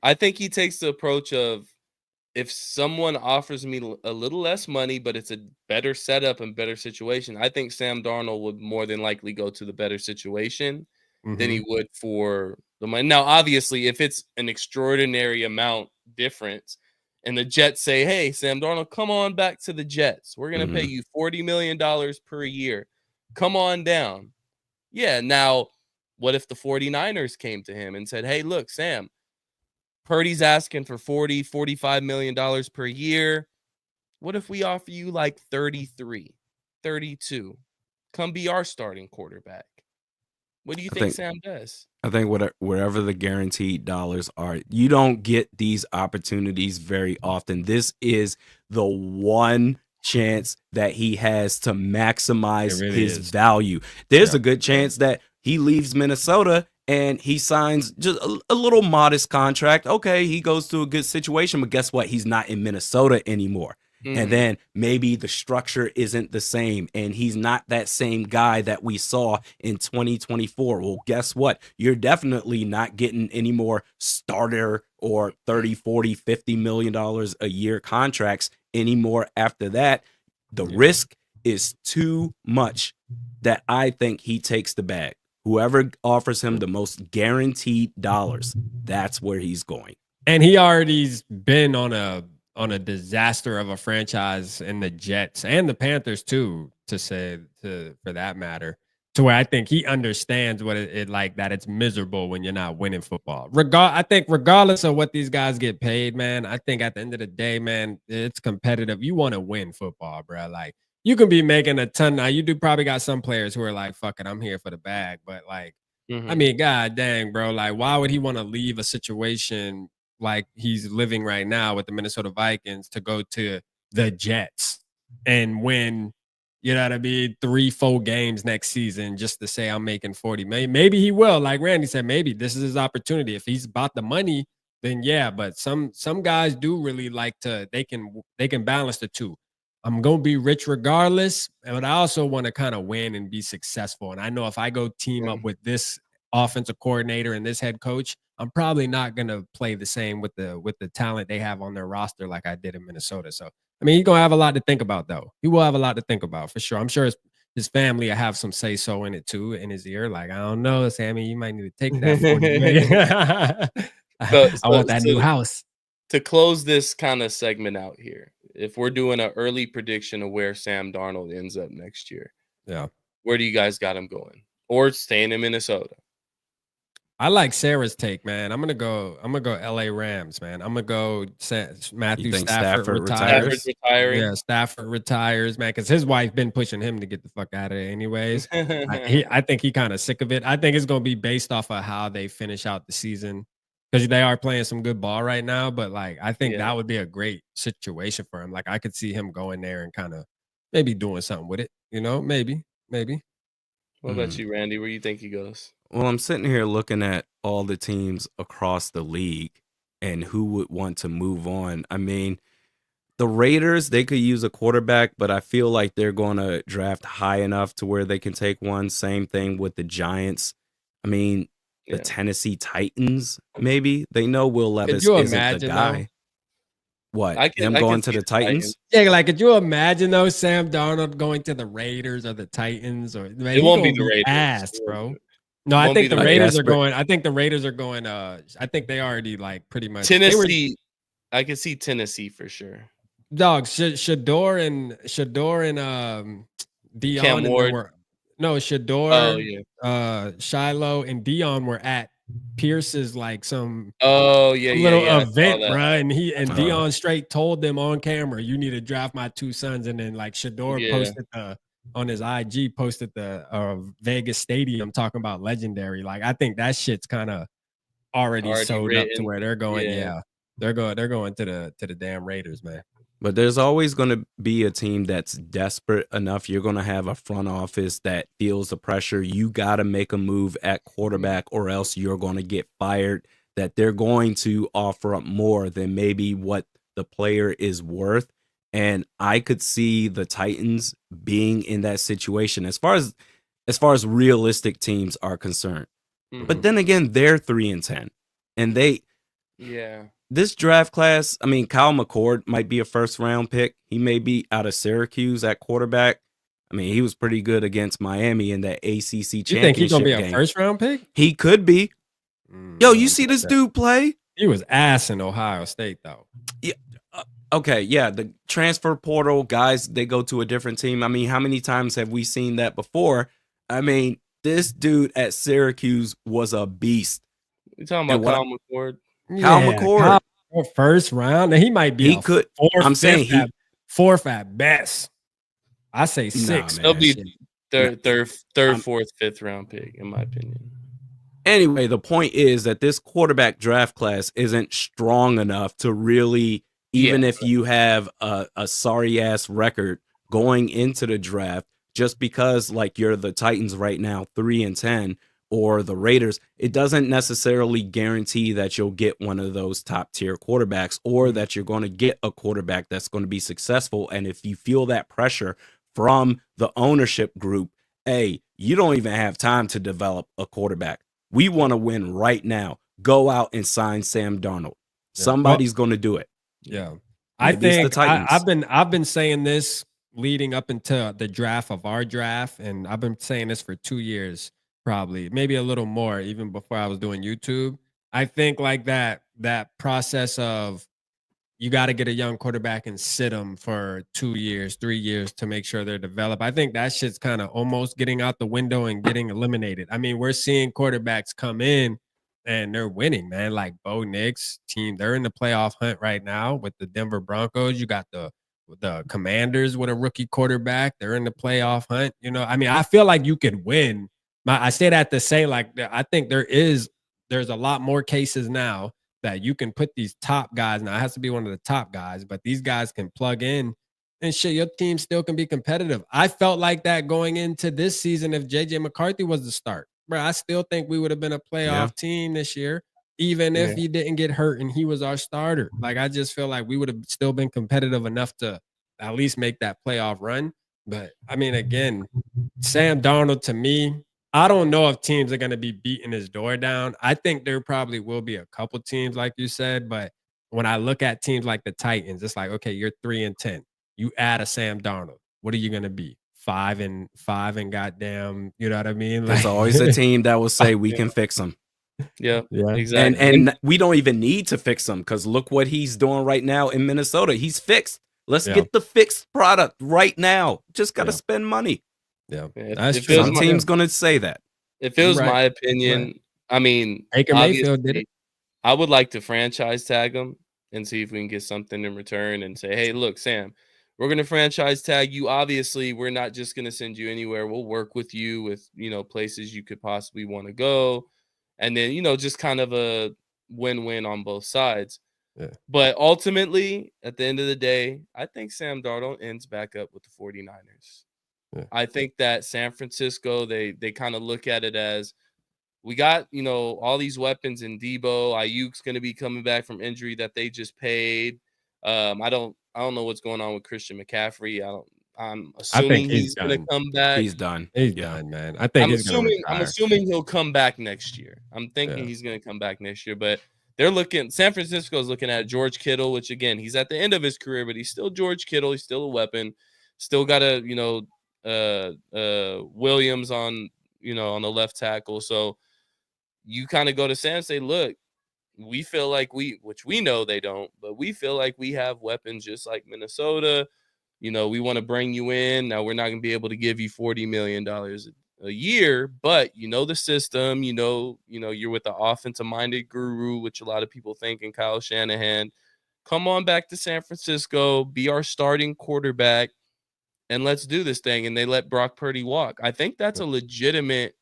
S1: I think he takes the approach of, if someone offers me a little less money, but it's a better setup and better situation, I think Sam Darnold would more than likely go to the better situation than he would for the money. Now, obviously, if it's an extraordinary amount difference and the Jets say, hey, Sam Darnold, come on back to the Jets. We're going to pay you $40 million per year. Come on down. Yeah, now, what if the 49ers came to him and said, hey, look, Sam, Purdy's asking for $40-45 million per year. What if we offer you like 33, 32? Come be our starting quarterback. What do you think Sam does?
S3: I think wherever the guaranteed dollars are, you don't get these opportunities very often. This is the one chance that he has to maximize his value. There's a good chance that he leaves Minnesota and he signs just a little modest contract. Okay, he goes to a good situation, but guess what? He's not in Minnesota anymore. And then maybe the structure isn't the same and he's not that same guy that we saw in 2024. Well, guess what? You're definitely not getting any more starter or 30, 40, $50 million a year contracts anymore after that. The risk is too much that I think he takes the bag. Whoever offers him the most guaranteed dollars, that's where he's going.
S4: And he already's been on a disaster of a franchise in the Jets and the Panthers too, for that matter, to where I think he understands what it like that it's miserable when you're not winning football. I think regardless of what these guys get paid, man, I think at the end of the day, man, it's competitive. You want to win football, bro. Like you can be making a ton. Now you do probably got some players who are like, fuck it, I'm here for the bag. But like, I mean, god dang, bro, like why would he want to leave a situation like he's living right now with the Minnesota Vikings to go to the Jets and win, you know what I mean, 3-4 games next season just to say I'm making 40 million. Maybe he will. Like Randy said, maybe this is his opportunity. If he's about the money, then yeah. But some guys do really like to, they can balance the two. I'm gonna be rich regardless, but I also want to kind of win and be successful. And I know if I go team up with this offensive coordinator and this head coach, I'm probably not going to play the same with the talent they have on their roster like I did in Minnesota. So, I mean, he's going to have a lot to think about, though. He will have a lot to think about, for sure. I'm sure his family will have some say-so in it, too, in his ear. Like, I don't know, Sammy, you might need to take that 40 million. I want that new house.
S1: To close this kind of segment out here, if we're doing an early prediction of where Sam Darnold ends up next year, where do you guys got him going? Or staying in Minnesota?
S4: I like Sarah's take, man. I'm gonna go LA Rams, man. I'm gonna go Matthew Stafford retires. Yeah, Stafford retires, man, because his wife been pushing him to get the fuck out of there anyways. I think he kind of sick of it. I think it's gonna be based off of how they finish out the season, because they are playing some good ball right now. But like, I think that would be a great situation for him. Like, I could see him going there and kind of maybe doing something with it. You know, maybe.
S1: What about you, Randy? Where you think he goes?
S3: Well, I'm sitting here looking at all the teams across the league and who would want to move on. I mean, the Raiders, they could use a quarterback, but I feel like they're going to draft high enough to where they can take one. Same thing with the Giants. I mean, the Tennessee Titans, maybe. They know Will Levis isn't the guy. Though? What? Them going to the Titans?
S4: Yeah, like, could you imagine though, Sam Darnold going to the Raiders or the Titans? Or man,
S1: it won't be the Raiders,
S4: ass, bro. No, I think the Raiders are going. I think the Raiders are going. I think they already like pretty much
S1: Tennessee. I can see Tennessee for sure.
S4: Dog, Shador and Dion.
S1: Cam Ward.
S4: Shador, Shiloh and Dion were at Pierce's like some
S1: little
S4: event, bro. And Dion straight told them on camera, "You need to draft my two sons." And then like Shador posted on his IG, posted the Vegas Stadium talking about legendary. Like, I think that shit's kind of already sewed up to where they're going. Yeah, they're going to the damn Raiders, man.
S3: But there's always going to be a team that's desperate enough. You're going to have a front office that feels the pressure. You got to make a move at quarterback or else you're going to get fired, that they're going to offer up more than maybe what the player is worth. And I could see the Titans being in that situation as far as realistic teams are concerned. But then again, they're 3-10 and this draft class, I mean, Kyle McCord might be a first-round pick. He may be out of Syracuse at quarterback. I mean, he was pretty good against Miami in that ACC championship game.
S4: You think he's going to be a first-round pick?
S3: He could be. Yo, you see this dude play?
S4: He was ass in Ohio State, though.
S3: Yeah. Okay, yeah, the transfer portal guys, they go to a different team. I mean, how many times have we seen that before? I mean, this dude at Syracuse was a beast.
S1: You talking about Kyle McCord?
S3: Kyle
S4: Yeah,
S3: McCord.
S4: first round, and he might be
S3: He
S4: a
S3: could.
S4: fourth,
S3: I'm saying
S4: fifth fourth at best. I say
S3: Nah,
S4: six.
S1: He'll
S3: man.
S1: be
S3: Nah,
S1: third,
S3: I'm-
S1: fourth, fifth round pick, in my opinion.
S3: Anyway, the point is that this quarterback draft class isn't strong enough to really, even if you have a sorry ass record going into the draft, just because like you're the Titans right now, 3-10, or the Raiders, it doesn't necessarily guarantee that you'll get one of those top tier quarterbacks or that you're going to get a quarterback that's going to be successful. And if you feel that pressure from the ownership group, hey, you don't even have time to develop a quarterback. We want to win right now. Go out and sign Sam Darnold. Somebody's going to do it.
S4: Yeah. I
S3: Maybe it's the
S4: think
S3: Titans.
S4: I've been saying this leading up into the draft of our draft, and I've been saying this for 2 years, probably, maybe a little more, even before I was doing YouTube. I think like that process of you got to get a young quarterback and sit them for 2 years, 3 years to make sure they're developed. I think that shit's kind of almost getting out the window and getting eliminated. I mean, we're seeing quarterbacks come in and they're winning, man. Like Bo Nix team, they're in the playoff hunt right now with the Denver Broncos. You got the Commanders with a rookie quarterback. They're in the playoff hunt. You know, I mean, I feel like you could win. I say that to say, like, I think there's a lot more cases now that you can put these top guys. Now, it has to be one of the top guys, but these guys can plug in and shit. Your team still can be competitive. I felt like that going into this season if JJ McCarthy was the start. Bro, I still think we would have been a playoff team this year, even if he didn't get hurt and he was our starter. Like, I just feel like we would have still been competitive enough to at least make that playoff run. But I mean, again, Sam Darnold, to me, I don't know if teams are going to be beating his door down. I think there probably will be a couple teams, like you said, but when I look at teams like the Titans, it's like, okay, you're 3-10. You add a Sam Darnold. What are you going to be? 5-5 and goddamn, you know what I mean?
S3: There's always a team that will say we can fix them.
S1: Yeah, exactly.
S3: And we don't even need to fix him because look what he's doing right now in Minnesota. He's fixed. Let's get the fixed product right now. Just got to spend money.
S4: Yeah,
S3: that's true. Some team's going to say that.
S1: If it was my opinion, I mean,
S4: Baker Mayfield did it.
S1: I would like to franchise tag him and see if we can get something in return and say, hey, look, Sam, we're going to franchise tag you. Obviously, we're not just going to send you anywhere. We'll work with you with, places you could possibly want to go. And then, just kind of a win-win on both sides. Yeah. But ultimately, at the end of the day, I think Sam Darnold ends back up with the 49ers. Yeah. I think that San Francisco, they kind of look at it as we got, all these weapons in Debo. Ayuk's going to be coming back from injury that they just paid. I don't know what's going on with Christian McCaffrey. I'm assuming he's going to come back.
S3: He's done.
S4: He's done, man. I think
S1: I'm assuming he'll come back next year. I'm thinking he's going to come back next year, but San Francisco's looking at George Kittle, which again, he's at the end of his career, but he's still George Kittle. He's still a weapon. Still got a, Williams on the left tackle. So you kind of go to Sam and say, look, we feel like which we know they don't, but we feel like we have weapons just like Minnesota. We want to bring you in. Now we're not going to be able to give you $40 million a year, but the system, you're with the offensive minded guru, which a lot of people think in Kyle Shanahan. Come on back to San Francisco, be our starting quarterback, and let's do this thing. And they let Brock Purdy walk. I think that's a legitimate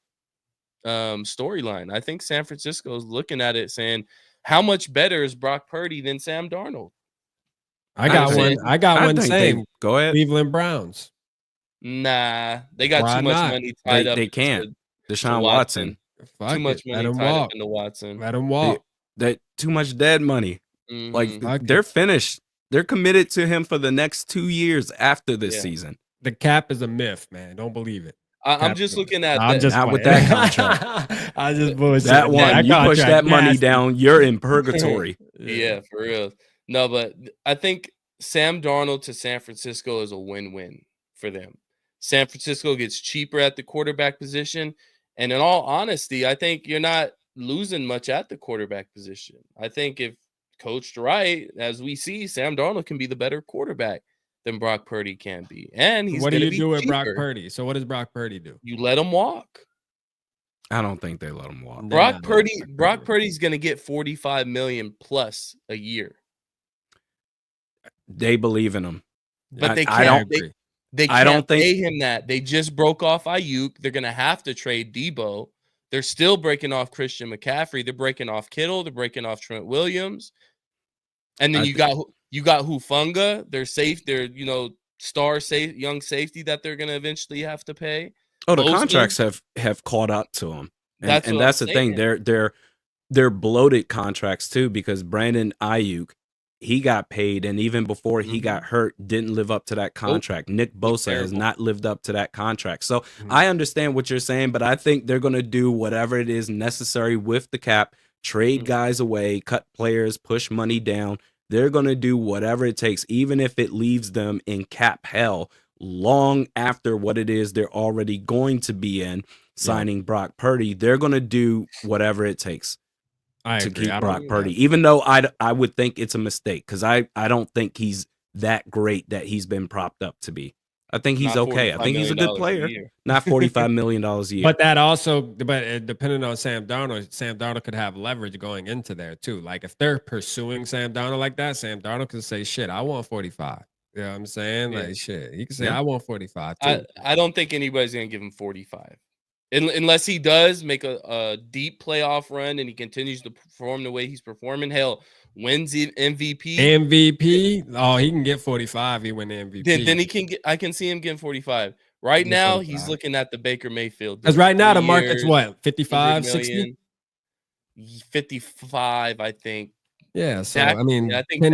S1: storyline. I think San Francisco is looking at it saying, how much better is Brock Purdy than Sam Darnold?
S4: I got one saying,
S3: go ahead.
S4: Cleveland Browns.
S1: Nah, they got too much money tied up.
S3: They can't. Deshaun Watson.
S1: Too much money tied up into Watson.
S4: Let him walk.
S3: That too much dead money. Like they're finished. They're committed to him for the next 2 years after this season.
S4: The cap is a myth, man. Don't believe it.
S1: I'm just looking at
S3: that. Not with that contract.
S4: I just bullshit.
S3: That one, you push that money down, you're in purgatory.
S1: Yeah, for real. No, but I think Sam Darnold to San Francisco is a win-win for them. San Francisco gets cheaper at the quarterback position. And in all honesty, I think you're not losing much at the quarterback position. I think if coached right, as we see, Sam Darnold can be the better quarterback than Brock Purdy can be. And he's
S4: what do you
S1: do
S4: with Brock Purdy? So what does Brock Purdy do?
S1: You let him walk.
S3: I don't think they let him walk.
S1: Brock Purdy's gonna get $45 million plus a year.
S3: They believe in him,
S1: but they
S3: I
S1: can't.
S3: don't.
S1: They can't pay him that. They just broke off Ayuk. They're gonna have to trade Debo. They're still breaking off Christian McCaffrey. They're breaking off Kittle. They're breaking off Trent Williams. And then you got Hufanga. They're safe. They're young safety that they're gonna eventually have to pay.
S3: Oh, the contracts have caught up to him. And that's the thing. They're bloated contracts too, because Brandon Ayuk, he got paid, and even before he got hurt, didn't live up to that contract. Nick Bosa has not lived up to that contract. So I understand what you're saying, but I think they're going to do whatever it is necessary with the cap, trade guys away, cut players, push money down. They're going to do whatever it takes, even if it leaves them in cap hell long after what it is they're already going to be in, signing Brock Purdy. They're going to do whatever it takes to keep Brock Purdy, even though I would think it's a mistake, because I don't think he's that great that he's been propped up to be. I think he's okay. I think he's a good player. Not $45 million a year.
S4: But that also, depending on Sam Darnold could have leverage going into there too. Like if they're pursuing Sam Darnold like that, Sam Darnold can say, "Shit, I want 45." You know what I'm saying?
S1: Yeah.
S4: Like shit, he can say, "I want 45." Too.
S1: I don't think anybody's gonna give him 45. Unless he does make a deep playoff run and he continues to perform the way he's performing. Hell, wins the MVP.
S4: Oh, he can get 45. He win the MVP.
S1: Then he can get. I can see him getting 45. Right now, 45. He's looking at the Baker Mayfield.
S4: Because right now the market's what, 55, 60?
S1: 55, I think.
S4: Yeah, so I mean, I think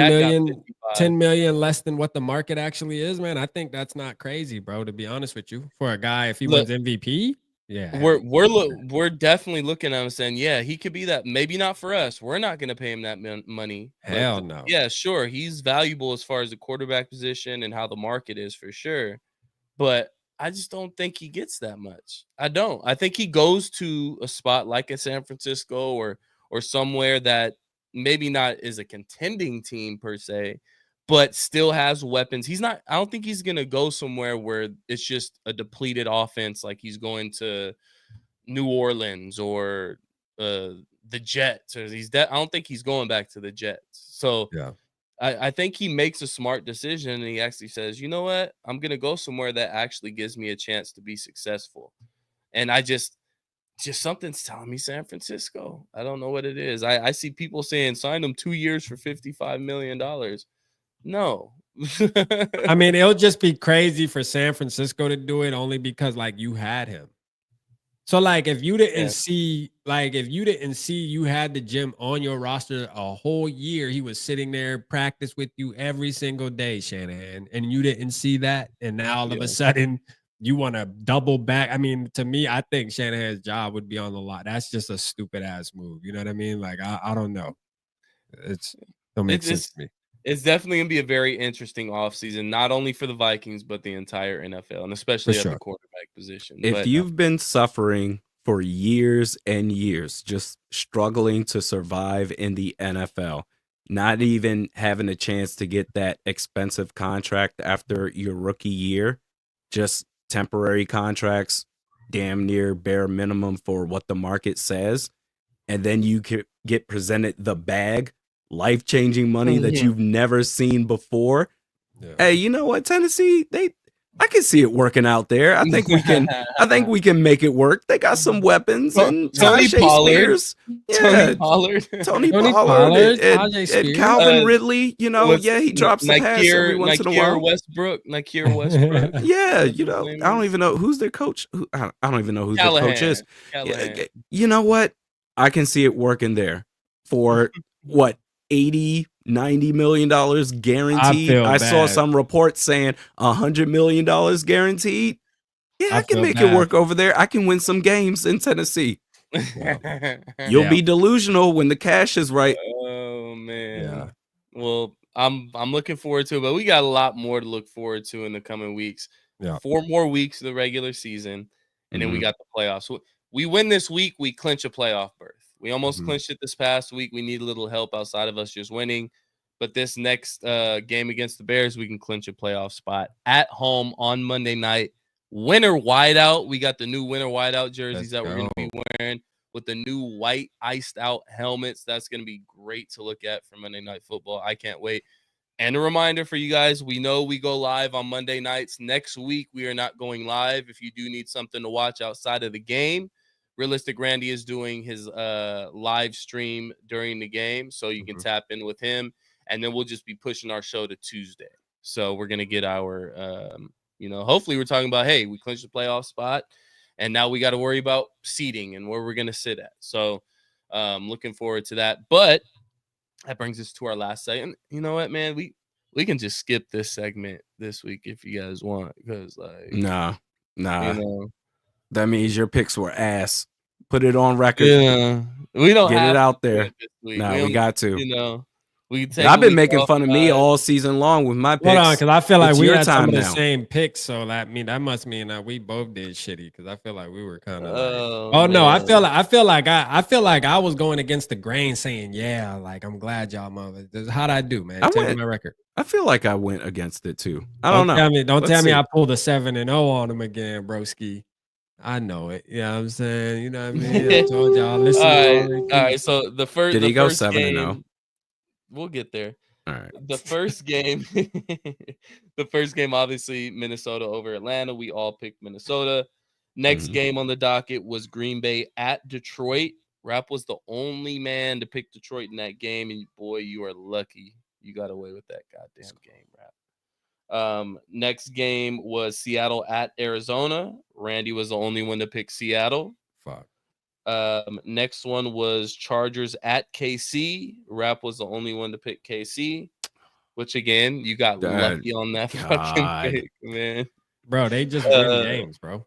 S4: 10 million less than what the market actually is, man. I think that's not crazy, bro. To be honest with you, for a guy, if he wins MVP. Yeah,
S1: we're definitely looking at him saying, yeah, he could be that. Maybe not for us. We're not going to pay him that money.
S4: Hell no.
S1: Yeah, sure. He's valuable as far as the quarterback position and how the market is for sure. But I just don't think he gets that much. I don't. I think he goes to a spot like a San Francisco or somewhere that maybe not is a contending team per se, but still has weapons. I don't think he's going to go somewhere where it's just a depleted offense, like he's going to New Orleans or the Jets. Or I don't think he's going back to the Jets. So
S4: yeah,
S1: I think he makes a smart decision, and he actually says, you know what? I'm going to go somewhere that actually gives me a chance to be successful. And I just something's telling me San Francisco. I don't know what it is. I see people saying sign him 2 years for $55 million. No.
S4: I mean, it'll just be crazy for San Francisco to do it only because like you had him. So like if you didn't see you had the gym on your roster a whole year, he was sitting there practice with you every single day, Shanahan, and you didn't see that, and now all of a sudden you want to double back. I mean, to me, I think Shanahan's job would be on the lot. That's just a stupid ass move. You know what I mean? Like I don't know. Don't make sense to me.
S1: It's definitely going to be a very interesting offseason, not only for the Vikings, but the entire NFL, and especially at the quarterback position.
S3: If you've been suffering for years and years, just struggling to survive in the NFL, not even having a chance to get that expensive contract after your rookie year, just temporary contracts, damn near bare minimum for what the market says, and then you get presented the bag, life-changing money that you've never seen before. Yeah. Hey, you know what, Tennessee? I can see it working out there. I think we can make it work. They got some weapons and
S1: Tony Pollard.
S3: Tony Pollard. And Calvin Ridley, he drops the pass every once in a while.
S1: Nakeer Westbrook.
S3: Yeah, I don't even know who's their coach. I don't even know who their coach is. You know what? I can see it working there for what, $80-90 million guaranteed. I saw some reports saying $100 million guaranteed. Yeah, I can make it work over there. I can win some games in Tennessee. You'll be delusional when the cash is right.
S1: Oh man. Yeah. Well, I'm looking forward to it, but we got a lot more to look forward to in the coming weeks. Yeah. 4 more weeks of the regular season, and then we got the playoffs. So we win this week, we clinch a playoff berth. We almost clinched it this past week. We need a little help outside of us just winning. But this next game against the Bears, we can clinch a playoff spot at home on Monday night. Winter whiteout. We got the new winter whiteout jerseys
S4: Let's
S1: that we're going to
S4: go.
S1: be wearing with the new white iced out helmets. That's going to be great to look at for Monday Night Football. I can't wait. And a reminder for you guys, we know we go live on Monday nights. Next week, we are not going live. If you do need something to watch outside of the game, Realistic Randy is doing his live stream during the game, so you can tap in with him. And then we'll just be pushing our show to Tuesday. So we're going to get our, hopefully we're talking about, hey, we clinched the playoff spot, and now we got to worry about seating and where we're going to sit at. So looking forward to that. But that brings us to our last segment. You know what, man? We can just skip this segment this week if you guys want, because
S3: nah.
S1: you know,
S3: That means your picks were ass. Put it on record.
S1: yeah, we don't
S3: Get
S1: have
S3: it out
S1: to do
S3: there.
S1: it this week.
S3: Nah, we got to.
S1: We can take
S3: I've
S1: a
S3: been
S1: week
S3: making
S1: off,
S3: fun of me all season long with my picks.
S4: Hold on, because I feel like
S3: It's
S4: we
S3: your
S4: had some
S3: time
S4: of the
S3: now.
S4: same picks, so that must mean that we both did shitty. Because I feel like we were kind of like,
S1: Oh
S4: no, I
S1: man.
S4: feel like I was going against the grain, saying, yeah, like I'm glad y'all mother. How'd I do, man? Tell me my record.
S3: I feel like I went against it too. I don't know.
S4: Don't tell me I pulled a 7-0 on them again, broski. I know it. You know what I'm saying? You know what I mean? I told y'all, listen.
S1: All right. So the first,
S3: Did he go 7-0?
S1: game, we'll get there.
S3: All right.
S1: The first game, obviously Minnesota over Atlanta. We all picked Minnesota. Next game on the docket was Green Bay at Detroit. Rap was the only man to pick Detroit in that game, and boy, you are lucky you got away with that goddamn game, Rap. Next game was Seattle at Arizona. Randy was the only one to pick Seattle.
S4: Fuck.
S1: Next one was Chargers at KC. Rap was the only one to pick KC, which again, you got lucky on that fucking pick, man.
S4: Bro, they just win games, bro.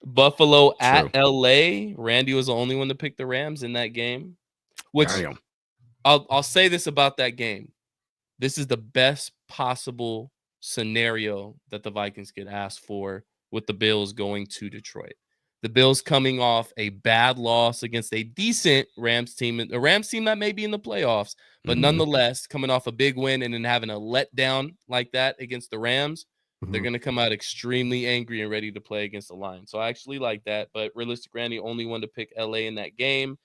S1: Buffalo at LA. Randy was the only one to pick the Rams in that game. Which I'll say this about that game. This is the best possible scenario that the Vikings could ask for with the Bills going to Detroit. The Bills coming off a bad loss against a decent Rams team, a Rams team that may be in the playoffs, but nonetheless coming off a big win and then having a letdown like that against the Rams, they're going to come out extremely angry and ready to play against the Lions. So I actually like that, but Realistic Randy only wanted to pick LA in that game.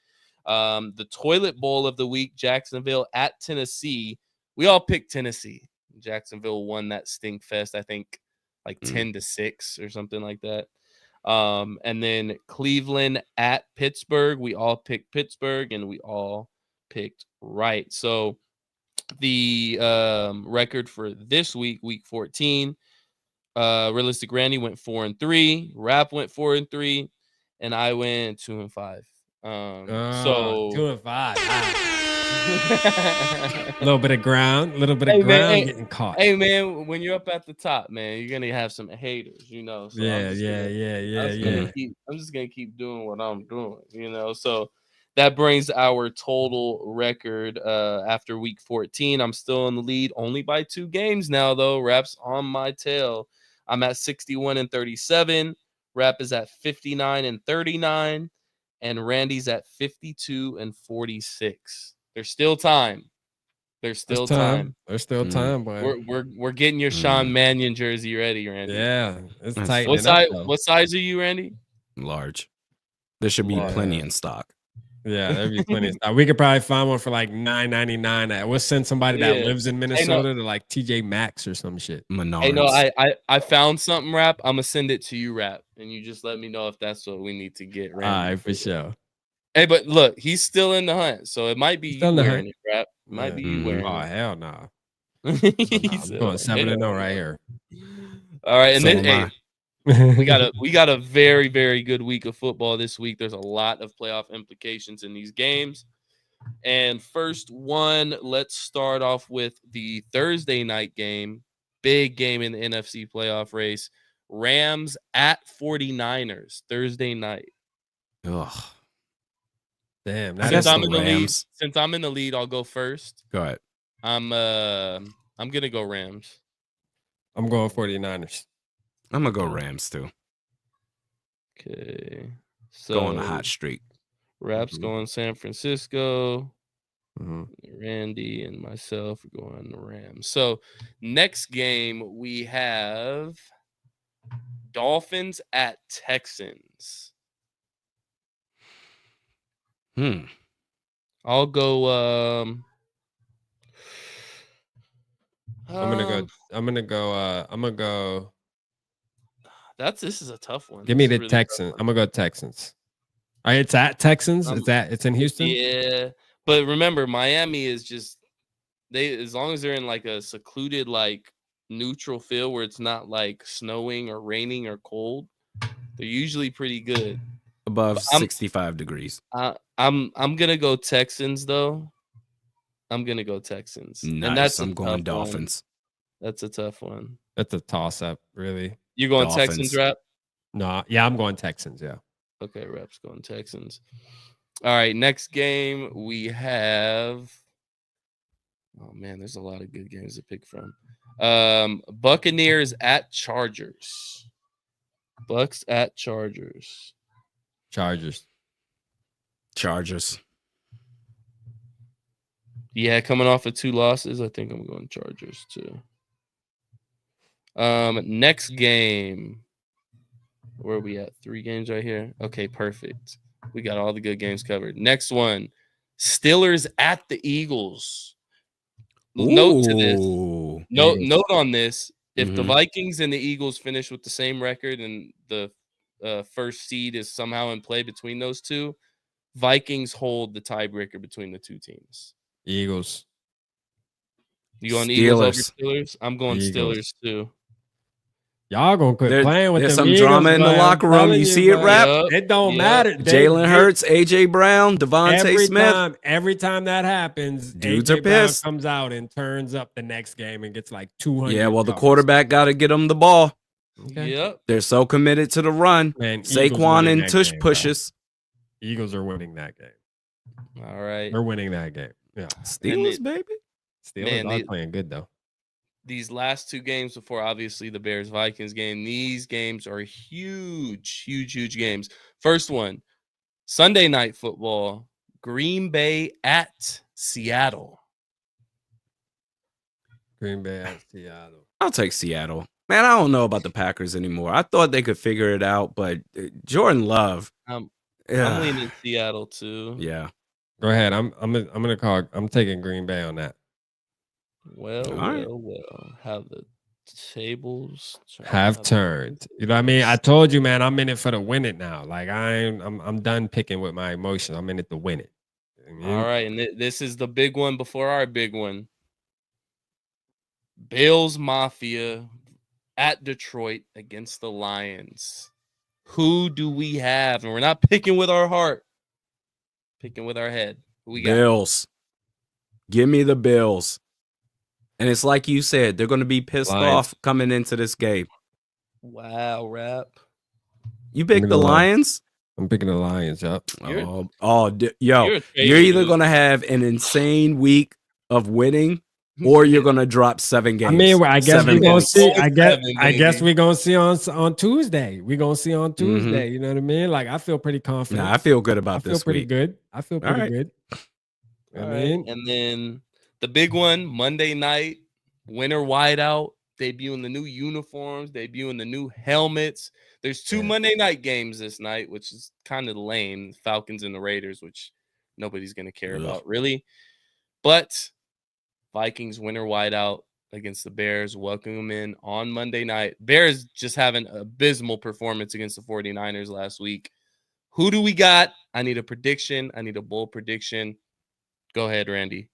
S1: The toilet bowl of the week, Jacksonville at Tennessee. We all picked Tennessee. Jacksonville won that stink fest, I think, like 10-6 or something like that. And then Cleveland at Pittsburgh. We all picked Pittsburgh, and we all picked right. So the record for this week, week 14, Realistic Randy went 4-3. Rap went 4-3, and I went 2-5. So
S4: 2-5. A little bit of ground, getting caught.
S1: Hey man, when you're up at the top, man, you're gonna have some haters, you know. So
S4: yeah.
S1: I'm just gonna keep doing what I'm doing, you know. So that brings our total record after week 14. I'm still in the lead, only by 2 games now, though. Rap's on my tail. I'm at 61-37. Rap is at 59-39, and Randy's at 52-46. There's still time. There's still time.
S4: There's still time, boy.
S1: We're getting your Sean Mannion jersey ready, Randy.
S4: Yeah, it's tight.
S1: What size are you, Randy?
S3: Large. There should be plenty in stock.
S4: Yeah, there'd be plenty of stock. We could probably find one for like $9.99. We'll send somebody that lives in Minnesota to like TJ Maxx or some shit.
S3: Menards.
S1: Hey, no, I found something, Rap. I'm gonna send it to you, Rap, and you just let me know if that's what we need to get. Randy.
S4: All right, for sure.
S1: Hey, but look, he's still in the hunt, so it might be you wearing it, Rap. It might be you wearing it.
S4: Oh, hell no.
S1: I'm
S4: going 7-0 right here.
S1: All right, and then we got a very, very good week of football this week. There's a lot of playoff implications in these games. And first one, let's start off with the Thursday night game. Big game in the NFC playoff race. Rams at 49ers, Thursday night.
S3: Ugh.
S4: Damn.
S1: Since I'm in the lead, I'll go first.
S3: Go ahead.
S1: I'm gonna go Rams.
S4: I'm going 49ers.
S3: I'm gonna go Rams too.
S1: Okay. So
S3: go on a hot streak.
S1: Rap's going San Francisco. Randy and myself are going the Rams. So next game we have Dolphins at Texans. I'll go.
S4: I'm gonna go.
S1: This is a tough one.
S4: Give me
S1: This is
S4: the
S1: a really tough
S4: Texans.
S1: one.
S4: I'm gonna go Texans. All right, it's at Texans. It's in Houston.
S1: Yeah, but remember, Miami is just as long as they're in like a secluded, like neutral field where it's not like snowing or raining or cold, they're usually pretty good.
S3: Above 65 degrees.
S1: I'm gonna go Texans though. I'm gonna go Texans.
S3: Nice.
S1: And that's
S3: I'm going Dolphins.
S1: That's a tough one.
S4: That's a toss up, really.
S1: You're going
S3: Dolphins.
S1: Texans, Rap?
S4: No, yeah, I'm going Texans. Yeah.
S1: Okay, Rap's going Texans. All right, next game we have. Oh man, there's a lot of good games to pick from. Buccaneers at Chargers. Bucks at Chargers.
S4: Chargers.
S1: Yeah, coming off of 2 losses, I think I'm going Chargers too. Next game. Where are we at? 3 games right here. Okay, perfect. We got all the good games covered. Next one. Steelers at the Eagles. Note to this. Note on this. If the Vikings and the Eagles finish with the same record and the first seed is somehow in play between those two, Vikings hold the tiebreaker between the two teams.
S4: Eagles.
S1: You going Eagles over Steelers? I'm going Steelers too.
S4: Y'all gonna quit playing with
S3: there's
S4: them
S3: some
S4: Eagles,
S3: drama in the locker room. You see it, Rap?
S4: It don't matter.
S3: Jalen Hurts, AJ Brown, Devontae Smith.
S4: Every time that happens,
S3: dudes
S4: AJ
S3: are pissed.
S4: Brown comes out and turns up the next game and gets like 200.
S3: Yeah, well, the quarterback got to get them the ball.
S1: Okay. Yep.
S3: They're so committed to the run.
S4: Man,
S3: Saquon and Tush pushes.
S4: Eagles are winning that game.
S1: All right.
S4: They're winning that game. Yeah.
S3: Steelers, baby.
S4: Steelers are playing good, though.
S1: These last 2 games before, obviously, the Bears-Vikings game, these games are huge games. First one, Sunday Night Football, Green Bay at Seattle.
S4: Green Bay at Seattle.
S3: I'll take Seattle. Man, I don't know about the Packers anymore. I thought they could figure it out, but Jordan Love.
S1: I'm leaning Seattle too.
S3: Yeah.
S4: Go ahead. I'm taking Green Bay on that.
S1: Well. How the tables
S4: have turned. You know what I mean? I told you, man, I'm in it for the win it now. Like I'm done picking with my emotions. I'm in it to win it. You know what I mean?
S1: All right, and this is the big one before our big one. Bills Mafia at Detroit against the Lions. Who do we have? And we're not picking with our heart. Picking with our head. Who we got?
S3: Bills. Give me the Bills. And it's like you said, they're going to be pissed off coming into this game.
S1: Wow, Rap.
S3: You picked the Lions?
S4: I'm picking the Lions, yep.
S3: You're either going to have an insane week of winning or you're going to drop 7 games.
S4: I mean, I guess we're going to see. I guess we're going to see on Tuesday. We're going to see on Tuesday. You know what I mean? Like, I feel pretty confident.
S3: I feel good about this.
S4: I feel pretty good. I feel pretty good.
S1: I mean, and then the big one, Monday night, winter whiteout, debuting the new uniforms, debuting the new helmets. There's 2 Monday night games this night, which is kind of lame. Falcons and the Raiders, which nobody's going to care about, really. But Vikings winter whiteout against the Bears. Welcome them in on Monday night. Bears just having an abysmal performance against the 49ers last week. Who do we got? I need a prediction. I need a bold prediction. Go ahead, Randy.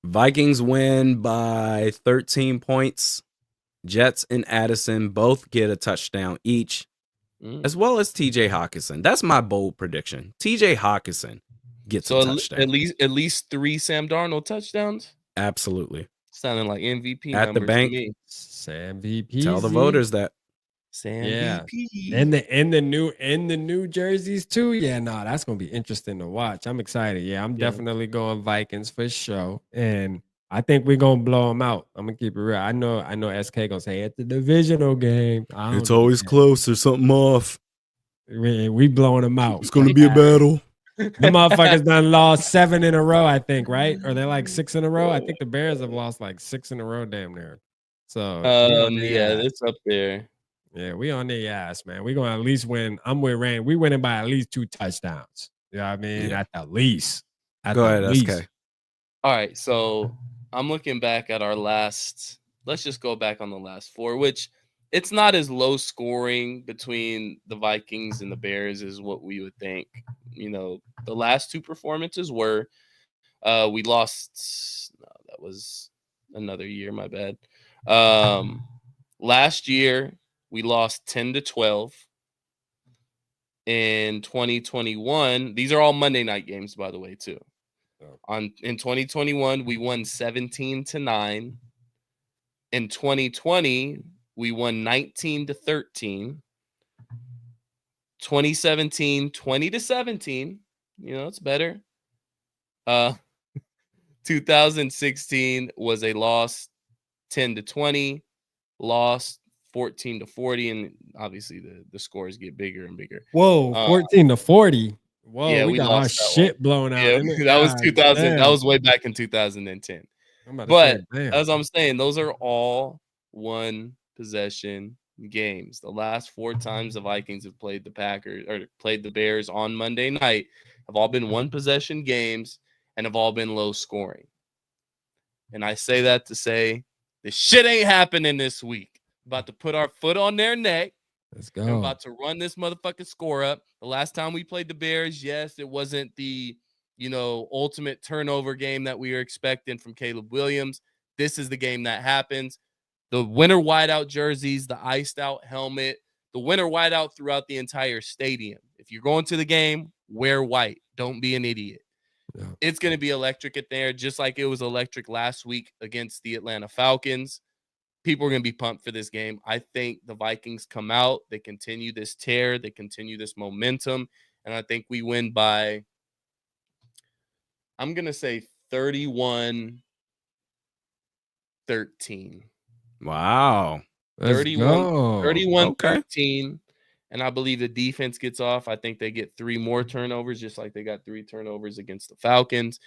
S3: Vikings win by 13 points. Jets and Addison both get a touchdown each, as well as TJ Hawkinson. That's my bold prediction. TJ Hawkinson gets a touchdown.
S1: At least 3 Sam Darnold touchdowns?
S3: Absolutely.
S1: Sounding like MVP
S3: at the bank.
S4: SAMVP.
S3: Tell the voters that.
S1: SAMVP.
S4: And the new jerseys too. Yeah, that's gonna be interesting to watch. I'm excited. Yeah, I'm definitely going Vikings for sure. And I think we're gonna blow them out. I'm gonna keep it real. I know SK gonna say it's the divisional game.
S3: It's always close or something off.
S4: We blowing them out.
S3: It's gonna be a battle.
S4: The motherfuckers done lost 7 in a row, I think, right? Or they're like 6 in a row. I think the Bears have lost like 6 in a row, damn near. So we on
S1: Yeah,
S4: their ass.
S1: it's up there.
S4: Yeah, we on their ass, man. We gonna at least win. I'm with Rain. We winning by at least 2 touchdowns. You know what I mean?
S3: Yeah.
S4: At the least. At
S3: Go
S4: the
S3: ahead,
S4: least.
S3: SK.
S1: All right, so I'm looking back at our last. Let's just go back on the last 4, which it's not as low scoring between the Vikings and the Bears as what we would think. You know, the last 2 performances were we lost. No, that was another year. My bad. Last year we lost 10-12. In 2021, these are all Monday night games, by the way, too. In 2021, we won 17-9. In 2020, we won 19-13. 2017, 20-17. You know, it's better. 2016 was a loss, 10-20, lost 14-40, and obviously the scores get bigger and bigger.
S4: Whoa, 14-40. Whoa,
S1: Yeah,
S4: we
S1: we
S4: got our
S1: lost that
S4: shit blown out.
S1: Yeah,
S4: In it.
S1: that was
S4: God
S1: 2000.
S4: damn.
S1: That was way back in 2010.
S4: I'm about to
S1: But
S4: say, damn.
S1: as I'm saying, those are all one possession games. The last 4 times the Vikings have played the Packers or played the Bears on Monday night have all been one possession games and have all been low scoring. And I say that to say this shit ain't happening this week. About to put our foot on their neck.
S4: Let's
S1: I'm
S4: go.
S1: about to run this motherfucking score up. The last time we played the Bears, yes, it wasn't the, ultimate turnover game that we were expecting from Caleb Williams. This is the game that happens. The winter whiteout jerseys, the iced out helmet, the winter whiteout throughout the entire stadium. If you're going to the game, wear white. Don't be an idiot.
S4: Yeah.
S1: It's going to be electric at there, just like it was electric last week against the Atlanta Falcons. People are going to be pumped for this game. I think the Vikings come out. They continue this tear. They continue this momentum. And I think we win by, I'm going to say 31-13.
S3: Wow.
S1: 31-13. And I believe the defense gets off. I think they get 3 more turnovers, just like they got 3 turnovers against the Falcons.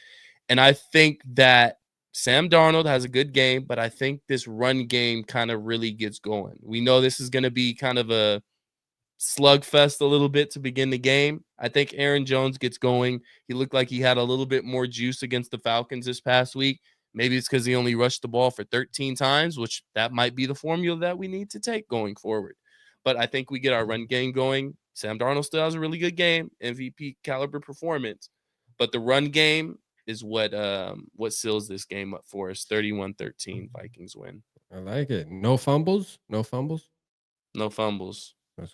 S1: And I think that Sam Darnold has a good game, but I think this run game kind of really gets going. We know this is going to be kind of a slugfest a little bit to begin the game. I think Aaron Jones gets going. He looked like he had a little bit more juice against the Falcons this past week. Maybe it's because he only rushed the ball for 13 times, which that might be the formula that we need to take going forward. But I think we get our run game going. Sam Darnold still has a really good game, MVP caliber performance. But the run game is what seals this game up for us. 31-13 Vikings win.
S4: I like it. No fumbles.
S1: No fumbles.
S4: Let's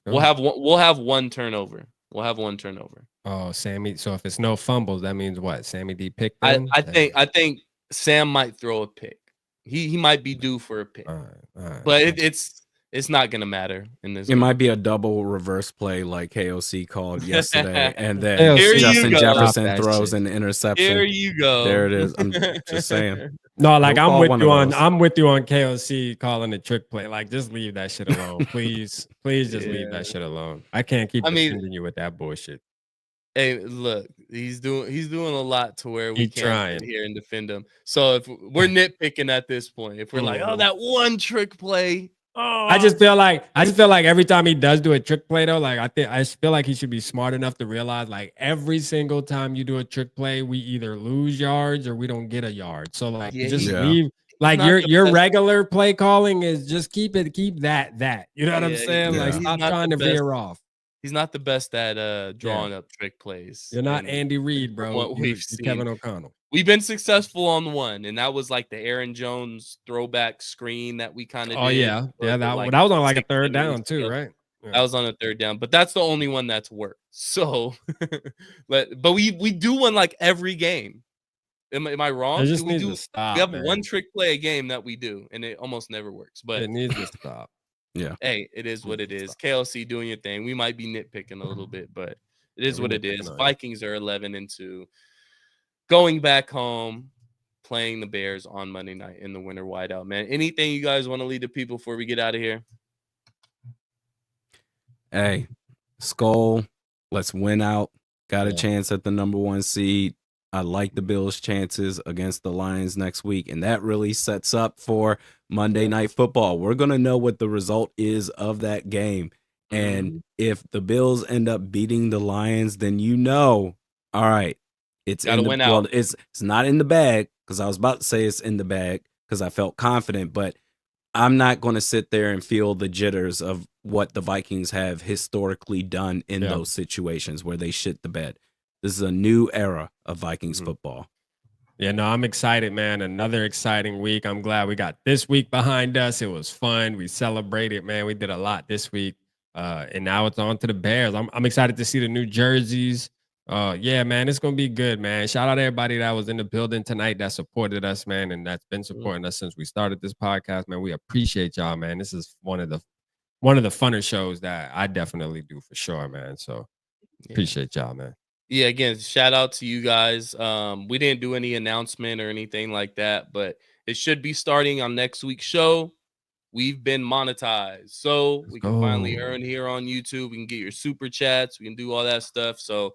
S4: go.
S1: We'll have one turnover.
S4: Oh, Sammy. So if it's no fumbles, that means what? Sammy D picked
S1: I
S4: them?
S1: think Sam might throw a pick. He might be due for a pick.
S4: All right.
S1: But it's not gonna matter in this.
S3: It might be a double reverse play like KOC called yesterday, and then
S4: Here
S3: Justin
S1: you go.
S3: Jefferson throws an interception.
S1: Here you go.
S3: There it is. I'm just saying.
S4: No, like
S3: We'll
S4: I'm
S3: call
S4: with
S3: one
S4: you
S3: of
S4: on
S3: those.
S4: I'm with you on KOC calling a trick play. Like just leave that shit alone. Please just leave that shit alone. I can't keep defending you with that bullshit.
S1: Hey, look, he's doing a lot to where we
S4: Keep
S1: can't
S4: trying.
S1: sit here and defend him. So if we're nitpicking at this point, if we're like, oh, that one trick play. Oh,
S4: I just feel like every time he does do a trick play though, like I feel like he should be smart enough to realize like every single time you do a trick play, we either lose yards or we don't get a yard. So like leave. Like your regular play calling is just keep that. You know what I'm saying? Like stop trying to veer off.
S1: He's not the best at drawing up trick plays.
S4: You're not Andy Reid, bro.
S1: What we've seen.
S4: Kevin O'Connell.
S1: We've been successful on one, and that was like the Aaron Jones throwback screen that we kind of did.
S4: Yeah. That was on like a third down too, right? Yeah.
S1: That was on a third down, but that's the only one that's worked. So, but we do one like every game. Am I wrong?
S4: It just needs to stop.
S1: We have one trick play a game that we do, and it almost never works. But
S4: it needs to stop.
S3: Yeah.
S1: Hey, it is what it is. KLC doing your thing. We might be nitpicking a little bit, but it is what it is. Vikings are 11-2. Going back home, playing the Bears on Monday night in the winter whiteout, man. Anything you guys want to lead to people before we get out of here?
S3: Hey, Skull, let's win out. Got a chance at the number 1 seed. I like the Bills' chances against the Lions next week, and that really sets up for Monday Night Football. We're going to know what the result is of that game. And if the Bills end up beating the Lions, then all right, it's
S1: Gotta
S3: in the
S1: win
S3: well,
S1: out.
S3: it's not in the bag, because I was about to say it's in the bag because I felt confident, but I'm not going to sit there and feel the jitters of what the Vikings have historically done in those situations where they shit the bed. This is a new era of Vikings football.
S4: Yeah, no, I'm excited, man. Another exciting week. I'm glad we got this week behind us. It was fun. We celebrated, man. We did a lot this week. And now it's on to the Bears. I'm excited to see the new jerseys. Yeah, man, it's gonna be good, man. Shout out to everybody that was in the building tonight that supported us, man, and that's been supporting us since we started this podcast, man. We appreciate y'all, man. This is one of the funner shows that I definitely do for sure, man. So appreciate y'all, man.
S1: Yeah, again, shout out to you guys. We didn't do any announcement or anything like that, but it should be starting on next week's show. We've been monetized, so we can finally earn here on YouTube. We can get your super chats. We can do all that stuff. So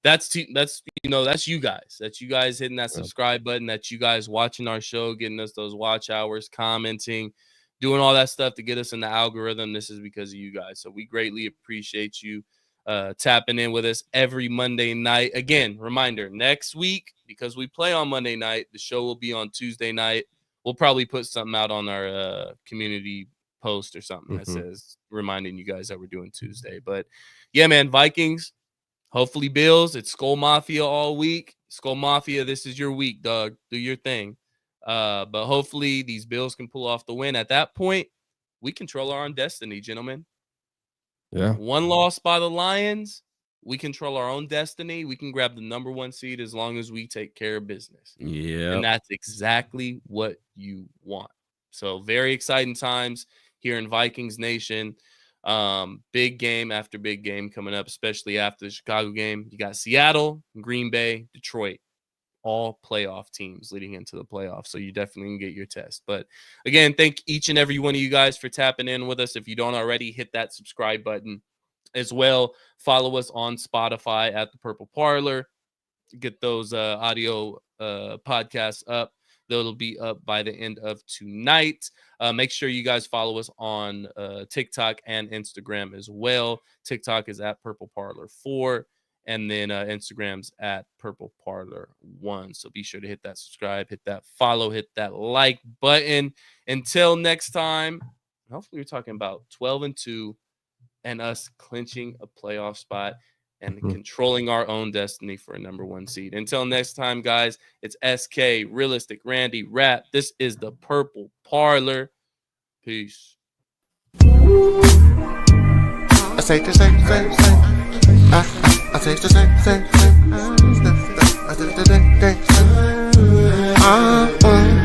S1: that's you guys. That's you guys hitting that subscribe button. That's you guys watching our show, getting us those watch hours, commenting, doing all that stuff to get us in the algorithm. This is because of you guys. So we greatly appreciate you tapping in with us every Monday night. Again, reminder, next week, because we play on Monday night, the show will be on Tuesday night. We'll probably put something out on our community post or something that says reminding you guys that we're doing Tuesday. But yeah, man, Vikings, hopefully Bills. It's Skull Mafia all week. Skull Mafia, this is your week, dog. Do your thing. But hopefully these Bills can pull off the win. At that point, we control our own destiny, gentlemen.
S4: Yeah.
S1: One loss by the Lions, we control our own destiny. We can grab the number 1 seed as long as we take care of business.
S3: Yeah.
S1: And that's exactly what you want. So very exciting times here in Vikings Nation. Big game after big game coming up, especially after the Chicago game. You got Seattle, Green Bay, Detroit. All playoff teams leading into the playoffs. So you definitely can get your test. But again, thank each and every one of you guys for tapping in with us. If you don't already, hit that subscribe button as well. Follow us on Spotify at the Purple Parlor. Get those audio podcasts up. They'll be up by the end of tonight. Make sure you guys follow us on TikTok and Instagram as well. TikTok is at Purple Parlor 4. And then Instagram's at Purple Parlor 1. So be sure to hit that subscribe, hit that follow, hit that like button. Until next time, hopefully we're talking about 12-2 and us clinching a playoff spot and controlling our own destiny for a number 1 seed. Until next time, guys, it's SK, Realistic, Randy, Rap. This is the Purple Parlor. Peace.
S2: I say the same. I say the same. I say the same.